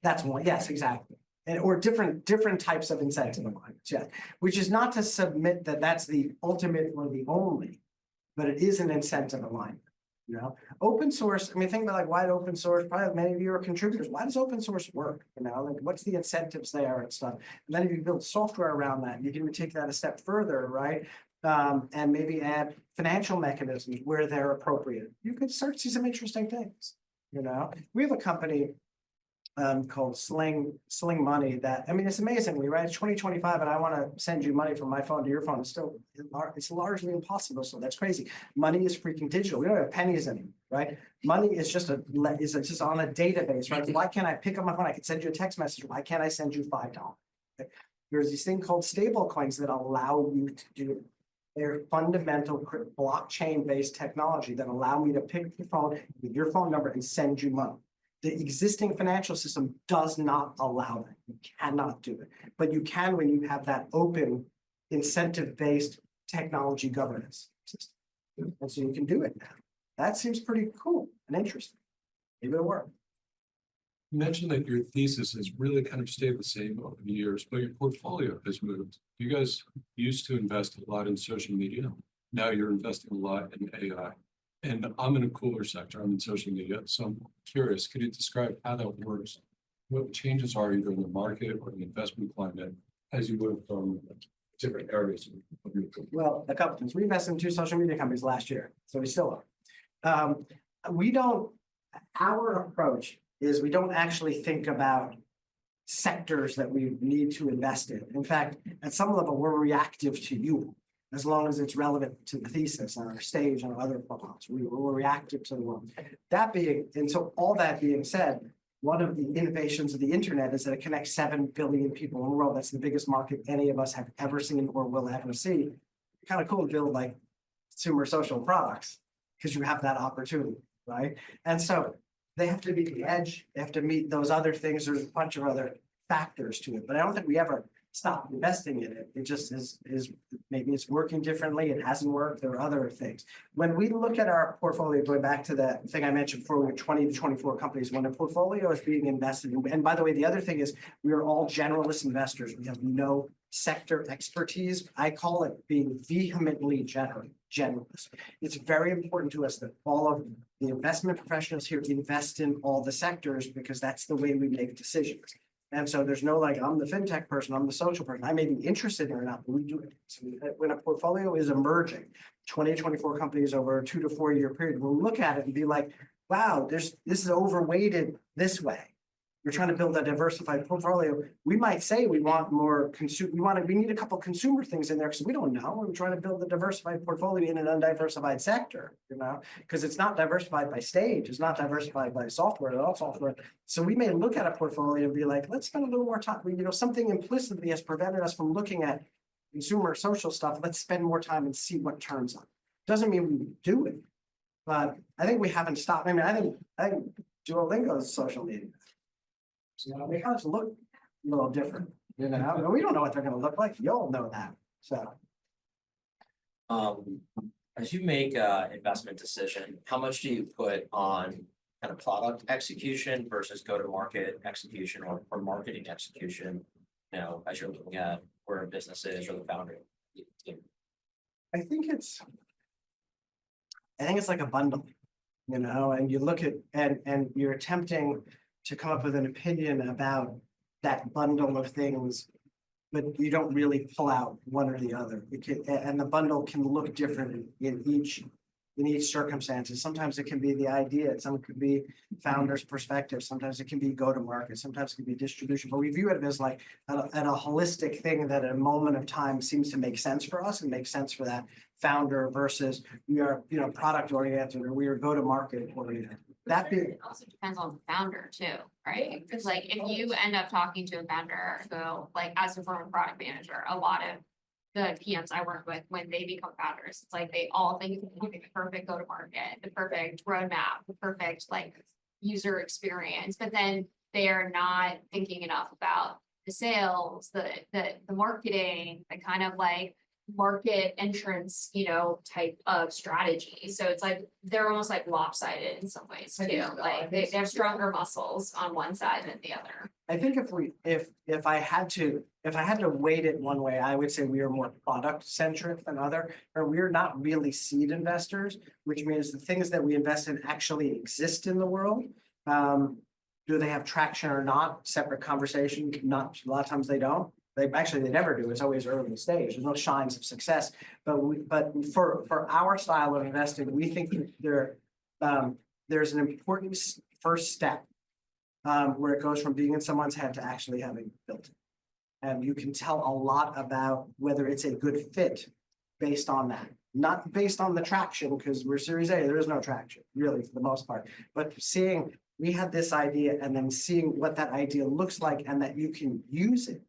[SPEAKER 2] that's one. Yes, exactly. Or different types of incentive alignments, yeah. Which is not to submit that that's the ultimate or the only, but it is an incentive alignment. You know, open source. I mean, think about like why open source. Probably many of you are contributors. Why does open source work? You know, like what's the incentives there and stuff. And then if you build software around that, you can even take that a step further, right? And maybe add financial mechanisms where they're appropriate. You could start to see some interesting things. You know, we have a company called Sling Money that, I mean, it's amazingly, right? It's 2025 and I want to send you money from my phone to your phone. It's largely impossible. So that's crazy. Money is freaking digital. We don't have pennies anymore, right? Money is just on a database, right? So why can't I pick up my phone? I can send you a text message. Why can't I send you $5? Okay. There's this thing called stable coins that allow you to do it. They're fundamental blockchain-based technology that allow me to pick the phone with your phone number and send you money. The existing financial system does not allow that. You cannot do it. But you can when you have that open, incentive-based technology governance system. And so you can do it now. That seems pretty cool and interesting. Maybe it'll work.
[SPEAKER 10] You mentioned that your thesis has really kind of stayed the same over the years, but your portfolio has moved. You guys used to invest a lot in social media. Now you're investing a lot in AI. And I'm in a cooler sector, I'm in social media, so I'm curious, could you describe how that works? What changes are either in the market or the investment climate as you move from different areas of your portfolio?
[SPEAKER 2] Well, a couple things. We invested in 2 social media companies last year, so we still are. We don't, our approach is we don't actually think about sectors that we need to invest in. In fact, at some level, we're reactive to you. As long as it's relevant to the thesis on our stage and other programs, we're reactive to the world. That being, and so all that being said, one of the innovations of the internet is that it connects 7 billion people in the world. That's the biggest market any of us have ever seen or will ever see. Kind of cool to build like consumer social products because you have that opportunity, right? And so they have to meet the edge. They have to meet those other things. There's a bunch of other factors to it, but I don't think we ever stop investing in it. It just is maybe it's working differently. It hasn't worked. There are other things. When we look at our portfolio, going back to the thing I mentioned before, we have 20 to 24 companies. When a portfolio is being invested in, and by the way, the other thing is we are all generalist investors. We have no sector expertise. I call it being vehemently generalist. It's very important to us that all of the investment professionals here invest in all the sectors because that's the way we make decisions. And so there's no like, I'm the fintech person, I'm the social person. I may be interested in it or not, but we do it. So when a portfolio is emerging, 20, 24 companies over a 2 to 4 year period, we'll look at it and be like, wow, this is overweighted this way. We're trying to build a diversified portfolio. We might say we want more we need a couple consumer things in there because we don't know. We're trying to build a diversified portfolio in an undiversified sector, because it's not diversified by stage, it's not diversified by software at all software. So we may look at a portfolio and be like, let's spend a little more time. Something implicitly has prevented us from looking at consumer social stuff. Let's spend more time and see what turns up. Doesn't mean we do it, but I think we haven't stopped. I think Duolingo is social media. So they kind of look a little different, and we don't know what they're going to look like. You'll know that. So,
[SPEAKER 11] as you make an investment decision, how much do you put on kind of product execution versus go-to-market execution or marketing execution? As you're looking at where a business is or the founder.
[SPEAKER 2] I think it's like a bundle, and you look at and you're attempting to come up with an opinion about that bundle of things, but you don't really pull out one or the other. And the bundle can look different in each circumstances. Sometimes it can be the idea, some could be founder's perspective, sometimes it can be go-to-market, sometimes it can be distribution. But we view it as like a holistic thing that at a moment of time seems to make sense for us and makes sense for that founder versus we are, product oriented or we are go-to-market oriented.
[SPEAKER 1] It also depends on the founder too, right? Because like if you end up talking to a founder who, like as a former product manager, a lot of the PMs I work with when they become founders, it's like they all think it's the perfect go-to-market, the perfect roadmap, the perfect like user experience, but then they are not thinking enough about the sales, the marketing, the kind of like market entrance, type of strategy. So it's like they're almost like lopsided in some ways too. Like they have stronger muscles on one side than the other.
[SPEAKER 2] I think if I had to weight it one way, I would say we are more product centric than other, or we're not really seed investors, which means the things that we invest in actually exist in the world. Do they have traction or not? Separate conversation. Not a lot of times they don't. They never do. It's always early stage. There's no signs of success. But for our style of investing, we think there's an important first step where it goes from being in someone's head to actually having built it. And you can tell a lot about whether it's a good fit based on that. Not based on the traction, because we're Series A, there is no traction, really, for the most part. But seeing we had this idea and then seeing what that idea looks like and that you can use it.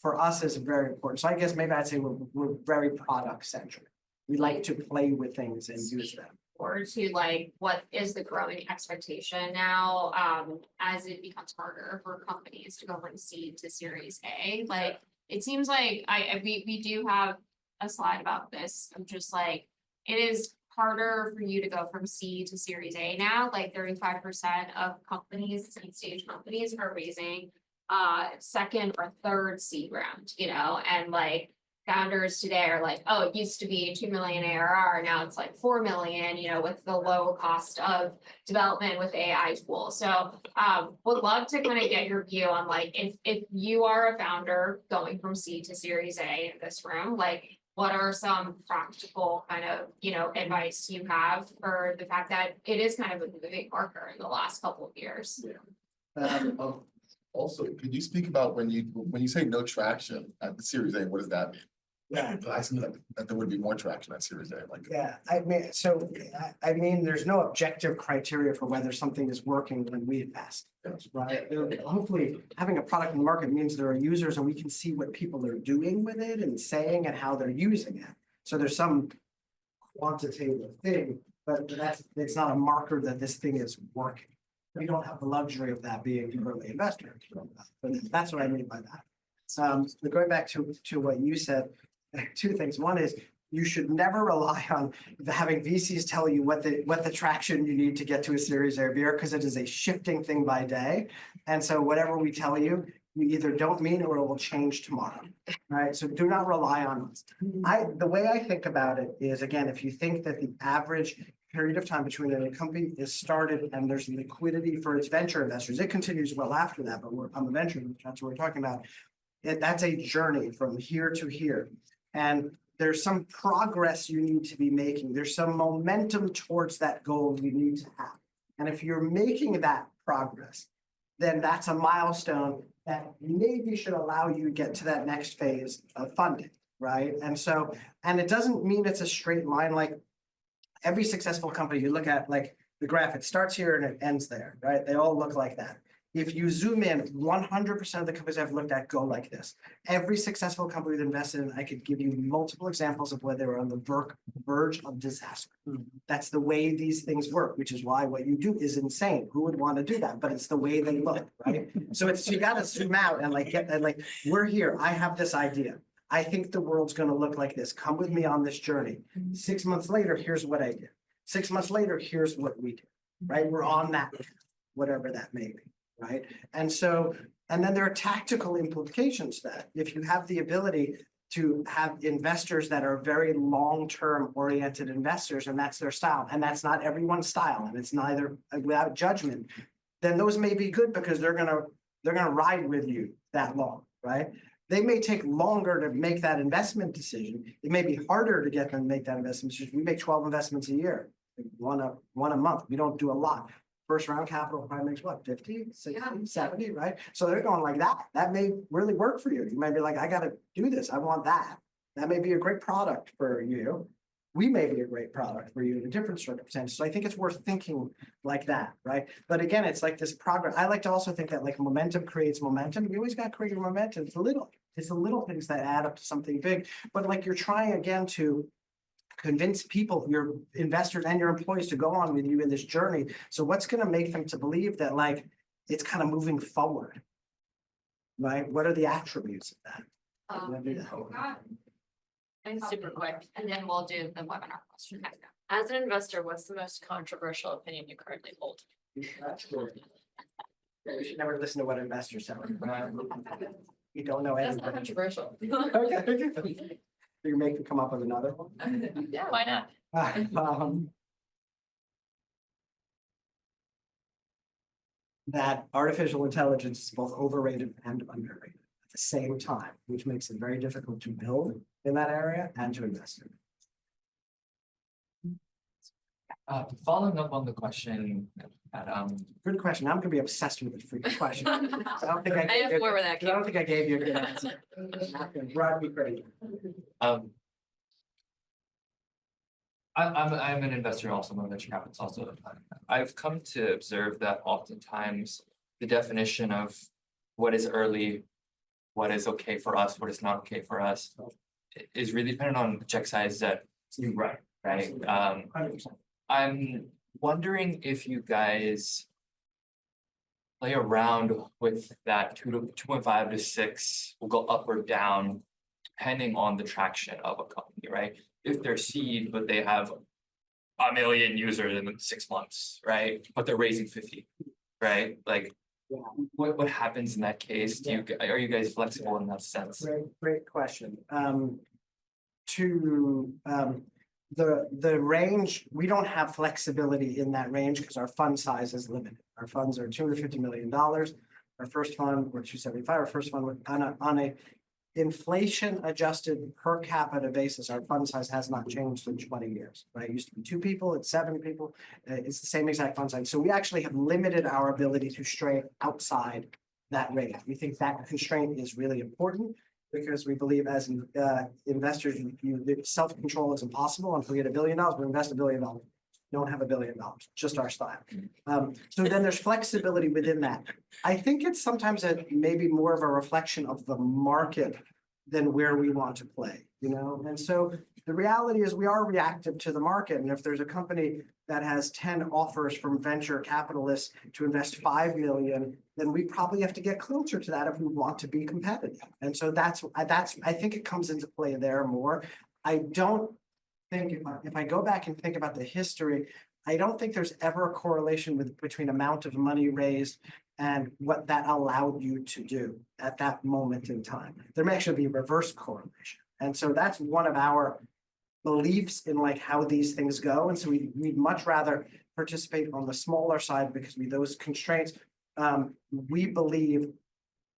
[SPEAKER 2] For us is very important. So I guess maybe I'd say we're very product centric. We like to play with things and use them.
[SPEAKER 1] forward to like, what is the growing expectation now, as it becomes harder for companies to go from seed to Series A? Like, it seems like we do have a slide about this. I'm just like, it is harder for you to go from C to Series A now, like 35% of companies, seed stage companies are raising second or third seed round, you know, and like founders today are like, oh, it used to be 2 million ARR, now it's like 4 million, you know, with the low cost of development with AI tools. So would love to kind of get your view on like, if you are a founder going from C to Series A in this room, like what are some practical kind of, you know, advice you have for the fact that it is kind of a moving marker in the last couple of years?
[SPEAKER 12] Also, could you speak about when you say no traction at the Series A, what does that mean?
[SPEAKER 2] Yeah.
[SPEAKER 12] I see that there would be more traction at Series A, like.
[SPEAKER 2] Yeah, I mean, so, I mean, there's no objective criteria for whether something is working when we invest, right? Hopefully, having a product in the market means there are users and we can see what people are doing with it and saying and how they're using it. So there's some quantitative thing, but it's not a marker that this thing is working. We don't have the luxury of that being an early investor. But that's what I mean by that. But going back to what you said, two things. One is you should never rely on having VCs tell you what the traction you need to get to a Series A or B, because it is a shifting thing by day. And so whatever we tell you, you either don't mean it or it will change tomorrow. Right. So do not rely on us. The way I think about it is, again, if you think that the average period of time between a company is started and there's liquidity for its venture investors, it continues well after that, but on the venture, that's what we're talking about. That's a journey from here to here. And there's some progress you need to be making. There's some momentum towards that goal you need to have. And if you're making that progress, then that's a milestone that maybe should allow you to get to that next phase of funding, right? And so, and it doesn't mean it's a straight line. Like every successful company, you look at like the graph, it starts here and it ends there, right? They all look like that. If you zoom in, 100% of the companies I've looked at go like this. Every successful company we've invested in, I could give you multiple examples of where they were on the verge of disaster. That's the way these things work, which is why what you do is insane. Who would want to do that? But it's the way they look, right? So you got to zoom out and like get that. Like we're here. I have this idea. I think the world's going to look like this. Come with me on this journey. 6 months later, here's what I did. 6 months later, here's what we did. Right? We're on that, whatever that may be. Right. And so, and then there are tactical implications that if you have the ability to have investors that are very long-term oriented investors, and that's their style, and that's not everyone's style, and it's neither without judgment, then those may be good because they're gonna ride with you that long, right? They may take longer to make that investment decision. It may be harder to get them to make that investment decision. We make 12 investments a year, one a month. We don't do a lot. First round capital probably makes what, 50, 60, 70, right? So they're going like that. That may really work for you. You might be like, I got to do this. I want that. That may be a great product for you. We may be a great product for you in a different circumstance. So I think it's worth thinking like that, right? But again, it's like this progress. I like to also think that like momentum creates momentum. You always got to create momentum. It's the little things that add up to something big. But like you're trying again to convince people, your investors and your employees to go on with you in this journey. So what's going to make them to believe that like it's kind of moving forward, right? What are the attributes of that?
[SPEAKER 4] And super quick.
[SPEAKER 1] And then we'll do the webinar question next.
[SPEAKER 4] As an investor, what's the most controversial opinion you currently hold?
[SPEAKER 2] That's cool. Yeah, we should never listen to what investors say. You don't know
[SPEAKER 4] That's not
[SPEAKER 2] anything.
[SPEAKER 4] controversial.
[SPEAKER 2] Okay. You make me come up with another one.
[SPEAKER 4] Yeah, why not?
[SPEAKER 2] That artificial intelligence is both overrated and underrated at the same time, which makes it very difficult to build in that area and to invest in.
[SPEAKER 13] Following up on the question that,
[SPEAKER 2] Good question. I'm gonna be obsessed with it for your question. I don't think
[SPEAKER 4] I have more where that
[SPEAKER 2] I
[SPEAKER 4] came
[SPEAKER 2] don't think I gave you a good answer. Drive me crazy.
[SPEAKER 13] I'm an investor also, I'm a venture capitalist also. I've come to observe that oftentimes the definition of what is early, what is okay for us, what is not okay for us is really dependent on the check size that you run, right?
[SPEAKER 2] 100%.
[SPEAKER 13] I'm wondering if you guys play around with that 2.5 to 6 will go up or down depending on the traction of a company, right? If they're seed, but they have 1 million users in 6 months, right? But they're raising 50, right? Like, what happens in that case? Are you guys flexible in that sense?
[SPEAKER 2] Great question. The range, we don't have flexibility in that range because our fund size is limited. Our funds are $250 million. Our first fund, we're 275, our first fund on a inflation adjusted per capita basis, our fund size has not changed in 20 years, right? It used to be 2 people, it's 7 people. It's the same exact fund size. So we actually have limited our ability to stray outside that range. We think that constraint is really important because we believe as investors, self-control is impossible. And if we get $1 billion, we invest $1 billion. Don't have $1 billion, just our style. So then there's flexibility within that. I think it's sometimes maybe more of a reflection of the market than where we want to play, you know? And so the reality is we are reactive to the market. And if there's a company that has 10 offers from venture capitalists to invest 5 million, then we probably have to get closer to that if we want to be competitive. And so that's I think it comes into play there more. I don't think if I go back and think about the history, I don't think there's ever a correlation between amount of money raised and what that allowed you to do at that moment in time. There may actually be a reverse correlation. And so that's one of our beliefs in like how these things go. And so we'd much rather participate on the smaller side because those constraints, we believe,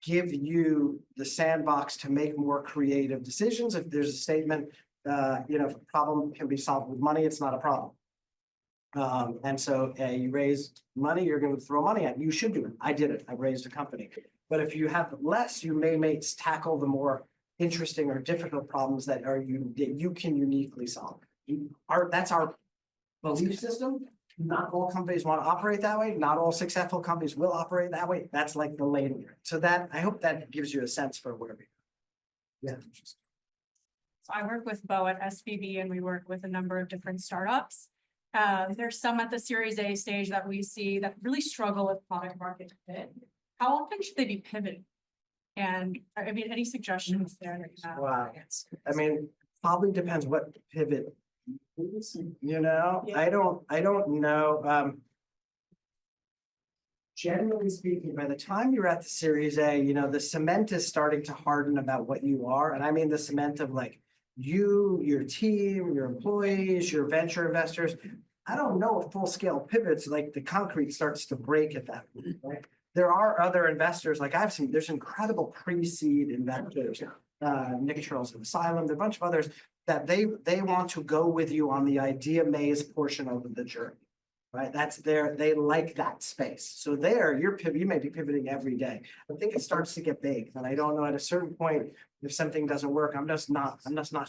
[SPEAKER 2] give you the sandbox to make more creative decisions. If there's a statement, if a problem can be solved with money, it's not a problem. And so you raise money, you're going to throw money at it. You should do it. I did it. I raised a company. But if you have less, you may tackle the more interesting or difficult problems that you can uniquely solve. That's our belief system. Not all companies want to operate that way. Not all successful companies will operate that way. That's like the lane. So that I hope that gives you a sense for where we are. Yeah.
[SPEAKER 14] So I work with Bo at SVB and we work with a number of different startups. There's some at the Series A stage that we see that really struggle with product market fit. How often should they be pivoting? And I mean, any suggestions there that you have?
[SPEAKER 2] Wow. I mean, probably depends what pivot is, you know?
[SPEAKER 14] Yeah.
[SPEAKER 2] I don't know. Generally speaking, by the time you're at the Series A, the cement is starting to harden about what you are. And I mean the cement of like you, your team, your employees, your venture investors. I don't know if full-scale pivots, like the concrete starts to break at that point, right? There are other investors, like I've seen, there's incredible pre-seed investors, Nick Charles of Asylum, there are a bunch of others that they want to go with you on the idea maze portion of the journey, right? They like that space. So you may be pivoting every day. I think it starts to get big, and I don't know at a certain point if something doesn't work. I'm just not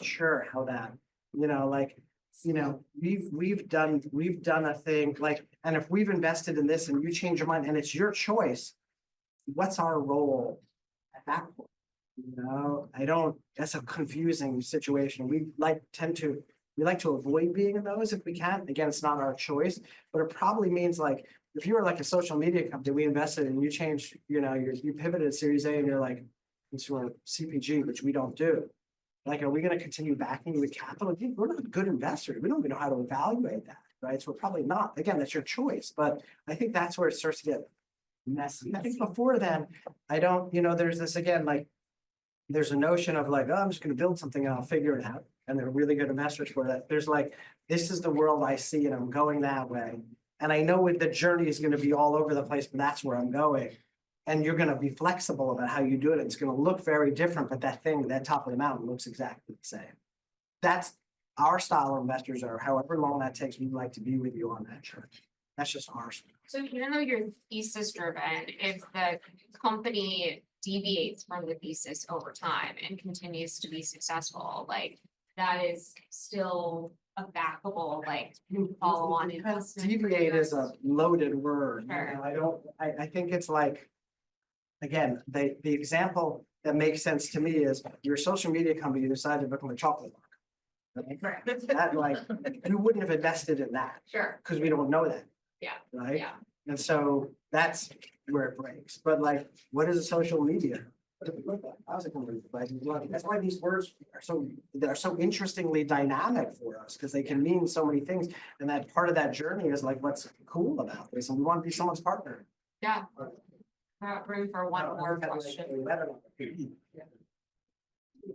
[SPEAKER 2] sure how that, we've done a thing like, and if we've invested in this and you change your mind and it's your choice, what's our role at that point? That's a confusing situation. We like to avoid being in those if we can. Again, it's not our choice, but it probably means like, if you were like a social media company, we invested and you changed, you pivoted Series A and you're like consumer CPG, which we don't do. Like, are we going to continue backing you with capital? We're not good investors. We don't even know how to evaluate that, right? So we're probably not. Again, that's your choice. But I think that's where it starts to get messy. I think before then, there's this again, like, there's a notion of like, oh, I'm just going to build something and I'll figure it out. And they're really good investors for that. There's like, this is the world I see and I'm going that way. And I know the journey is going to be all over the place, but that's where I'm going. And you're going to be flexible about how you do it. It's going to look very different, but that top of the mountain looks exactly the same. That's our style of investors, or however long that takes, we'd like to be with you on that journey. That's just ours.
[SPEAKER 1] So even though you're thesis driven, if the company deviates from the thesis over time and continues to be successful, like that is still a backable, like follow on investment.
[SPEAKER 2] Deviate is a loaded word.
[SPEAKER 1] Sure.
[SPEAKER 2] I think it's like, again, the example that makes sense to me is you're a social media company, you decide to become a chocolate mark, That like, we wouldn't have invested in that
[SPEAKER 1] Sure,
[SPEAKER 2] because we don't know that.
[SPEAKER 1] Yeah,
[SPEAKER 2] Right?
[SPEAKER 1] yeah.
[SPEAKER 2] And so that's where it breaks. But like, what is a social media? How's it going to be? That's why these words they're so interestingly dynamic for us because they can mean so many things. And that part of that journey is like, what's cool about this? And we want to be someone's partner.
[SPEAKER 1] Yeah. Room for one more question.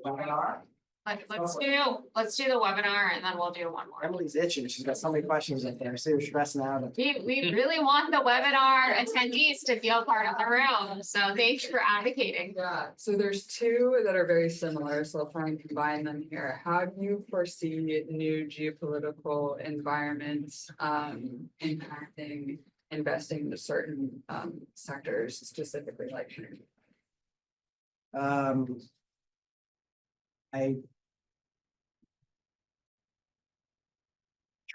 [SPEAKER 2] Webinar?
[SPEAKER 1] Let's do the webinar and then we'll do one more.
[SPEAKER 2] Emily's itching. She's got so many questions up there. I see her stressing out.
[SPEAKER 1] We really want the webinar attendees to feel part of the room, so thanks for advocating.
[SPEAKER 7] Yeah, so there's two that are very similar, so I'll try and combine them here. How do you foresee new geopolitical environments impacting investing into certain sectors, specifically like energy?
[SPEAKER 2] I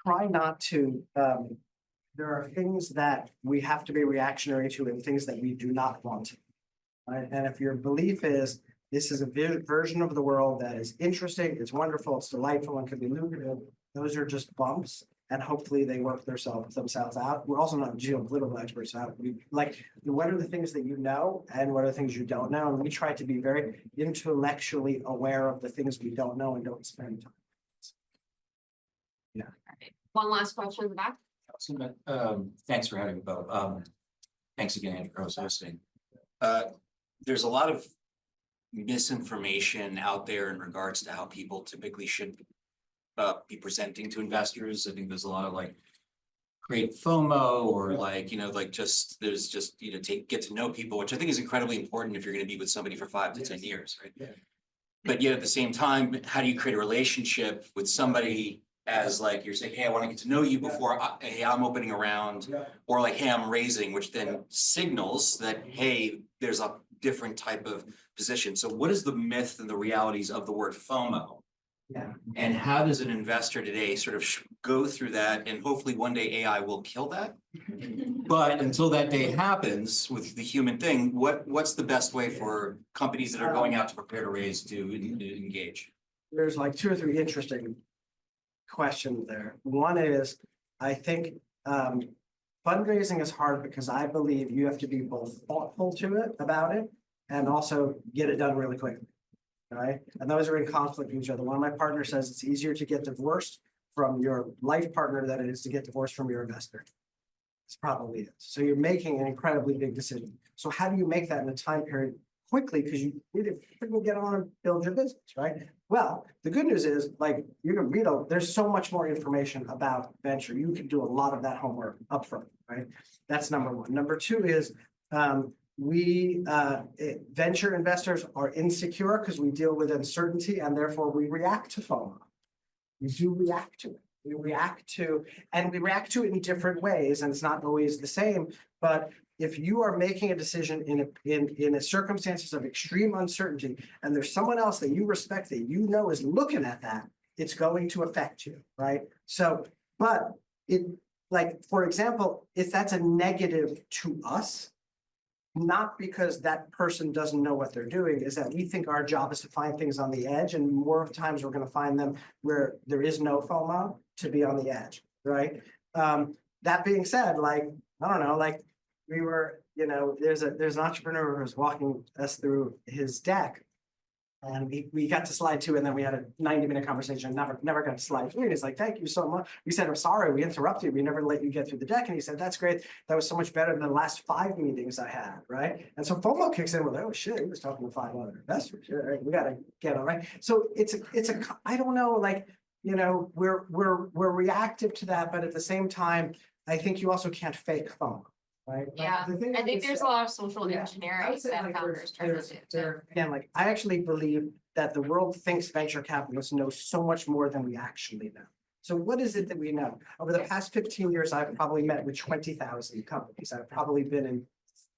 [SPEAKER 2] try not to, there are things that we have to be reactionary to and things that we do not want to. Right? And if your belief is this is a version of the world that is interesting, it's wonderful, it's delightful, and could be lucrative, those are just bumps. And hopefully they work themselves out. We're also not geopolitical experts. We like, what are the things that you know and what are the things you don't know? And we try to be very intellectually aware of the things we don't know and don't spend time. Yeah.
[SPEAKER 1] One last question in the back.
[SPEAKER 15] Thanks for having me, Bo. Thanks again, Andrew, for hosting. There's a lot of misinformation out there in regards to how people typically should be presenting to investors. I think there's a lot of like create FOMO or like, like there's just, get to know people, which I think is incredibly important if you're going to be with somebody for 5 to 10 years, right? Yeah. But yet at the same time, how do you create a relationship with somebody as like, you're saying, hey, I want to get to know you before, hey, I'm opening around, or like, hey, I'm raising, which then signals that, hey, there's a different type of position. So what is the myth and the realities of the word FOMO?
[SPEAKER 2] Yeah.
[SPEAKER 15] And how does an investor today sort of go through that? And hopefully one day AI will kill that. But until that day happens with the human thing, what's the best way for companies that are going out to prepare to raise to engage?
[SPEAKER 2] There's like 2 or 3 interesting questions there. One is, I think fundraising is hard because I believe you have to be both thoughtful about it and also get it done really quickly. Right? And those are in conflict with each other. One of my partners says it's easier to get divorced from your life partner than it is to get divorced from your investor. It's probably is. So you're making an incredibly big decision. So how do you make that in a time period quickly? Because you need to freaking get on and build your business, right? Well, the good news is like you can read, there's so much more information about venture. You can do a lot of that homework upfront, right? That's number one. Number 2 is venture investors are insecure because we deal with uncertainty and therefore we react to FOMO. We do react to it. We react to it in different ways, and it's not always the same. But if you are making a decision in a circumstances of extreme uncertainty, and there's someone else that you respect that you know is looking at that, it's going to affect you, right? So, but it, like for example, if that's a negative to us, not because that person doesn't know what they're doing, is that we think our job is to find things on the edge, and more of the times we're going to find them where there is no FOMO to be on the edge, right? That being said, like, I don't know, like we were, there's an entrepreneur who was walking us through his deck, and we got to slide 2, and then we had a 90-minute conversation. Never got to slide 3. And he's like, "Thank you so much." We said, "I'm sorry, we interrupted. We never let you get through the deck." And he said, "That's great. That was so much better than the last 5 meetings I had." Right? And so FOMO kicks in. We're like, "Oh shit, he was talking to 5 other investors. Yeah, right, we got to get on right." So it's a I don't know, like we're reactive to that, but at the same time, I think you also can't fake FOMO. Right?
[SPEAKER 1] Yeah, I think there's a lot of social engineering that
[SPEAKER 2] like
[SPEAKER 1] founders try to do.
[SPEAKER 2] Again, like I actually believe that the world thinks venture capitalists know so much more than we actually know. So what is it that we know? Over the past 15 years, I've probably met with 20,000 companies. I've probably been in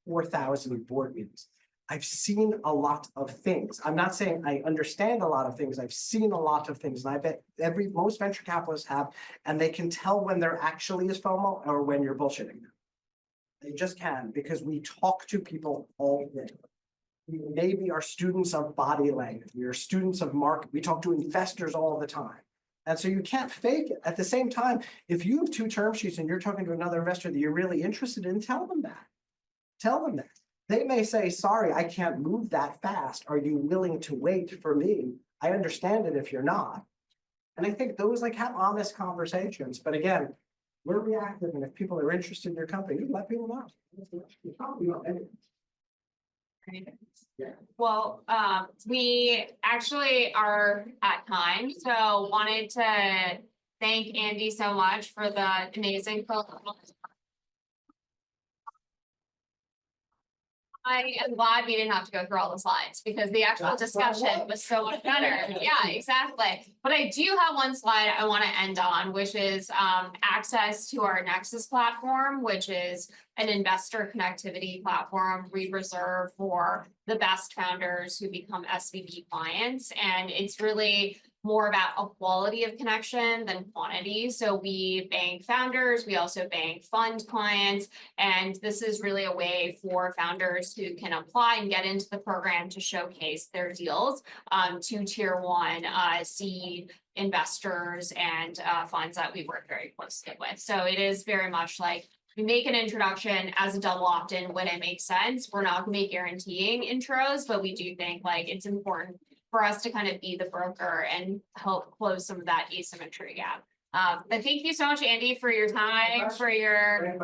[SPEAKER 2] 4,000 board meetings. I've seen a lot of things. I'm not saying I understand a lot of things. I've seen a lot of things, and I bet most venture capitalists have, and they can tell when there actually is FOMO or when you're bullshitting them. They just can, because we talk to people all day. We maybe are students of body language. We are students of market. We talk to investors all the time. And so you can't fake it. At the same time, if you have two term sheets and you're talking to another investor that you're really interested in, tell them that. Tell them that. They may say, sorry, I can't move that fast. Are you willing to wait for me? I understand it if you're not. And I think those like have honest conversations. But again, we're reactive, and if people are interested in your company, you let people know. You probably know anyway.
[SPEAKER 1] Well, we actually are at time, so wanted to thank Andy so much for the amazing. I am glad we didn't have to go through all the slides because the actual discussion was so much better. Yeah, exactly. But I do have one slide I want to end on, which is access to our Nexus platform, which is an investor connectivity platform we reserve for the best founders who become SVB clients. And it's really more about a quality of connection than quantity. So we bank founders, we also bank fund clients, and this is really a way for founders who can apply and get into the program to showcase their deals to tier one seed investors and funds that we work very closely with. So it is very much like we make an introduction as a double opt-in when it makes sense. We're not going to be guaranteeing intros, but we do think like it's important for us to kind of be the broker and help close some of that asymmetry gap. But thank you so much, Andy, for your time, for your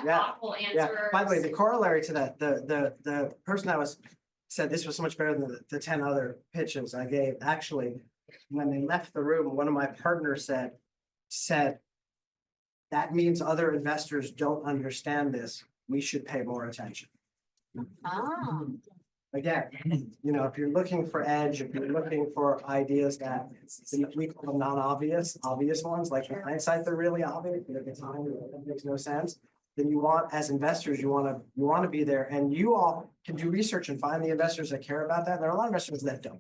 [SPEAKER 1] thoughtful answers.
[SPEAKER 2] By the way, the corollary to that, the person that said this was so much better than the 10 other pitches I gave. Actually, when they left the room, one of my partners said that means other investors don't understand this. We should pay more attention.
[SPEAKER 1] Oh.
[SPEAKER 2] Again, you know, if you're looking for edge, if you're looking for ideas that we call them non-obvious, obvious ones, like in hindsight, they're really obvious, but at the time, it makes no sense. Then you want, as investors, you want to be there, and you all can do research and find the investors that care about that. There are a lot of investors that don't.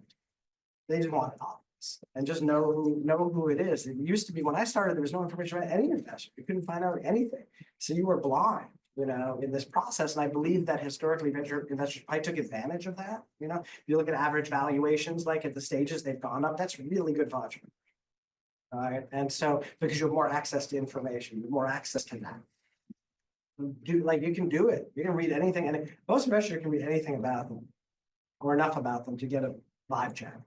[SPEAKER 2] They just want it obvious and just know who it is. It used to be when I started, there was no information about any investor. You couldn't find out anything, so you were blind. You know, in this process, and I believe that historically venture investors probably took advantage of that. You know, if you look at average valuations, like at the stages they've gone up, that's really good for entrepreneurs. All right, and so because you have more access to information, you have more access to that. You can do it. You can read anything, and most investors can read anything about them, or enough about them to get a vibe check.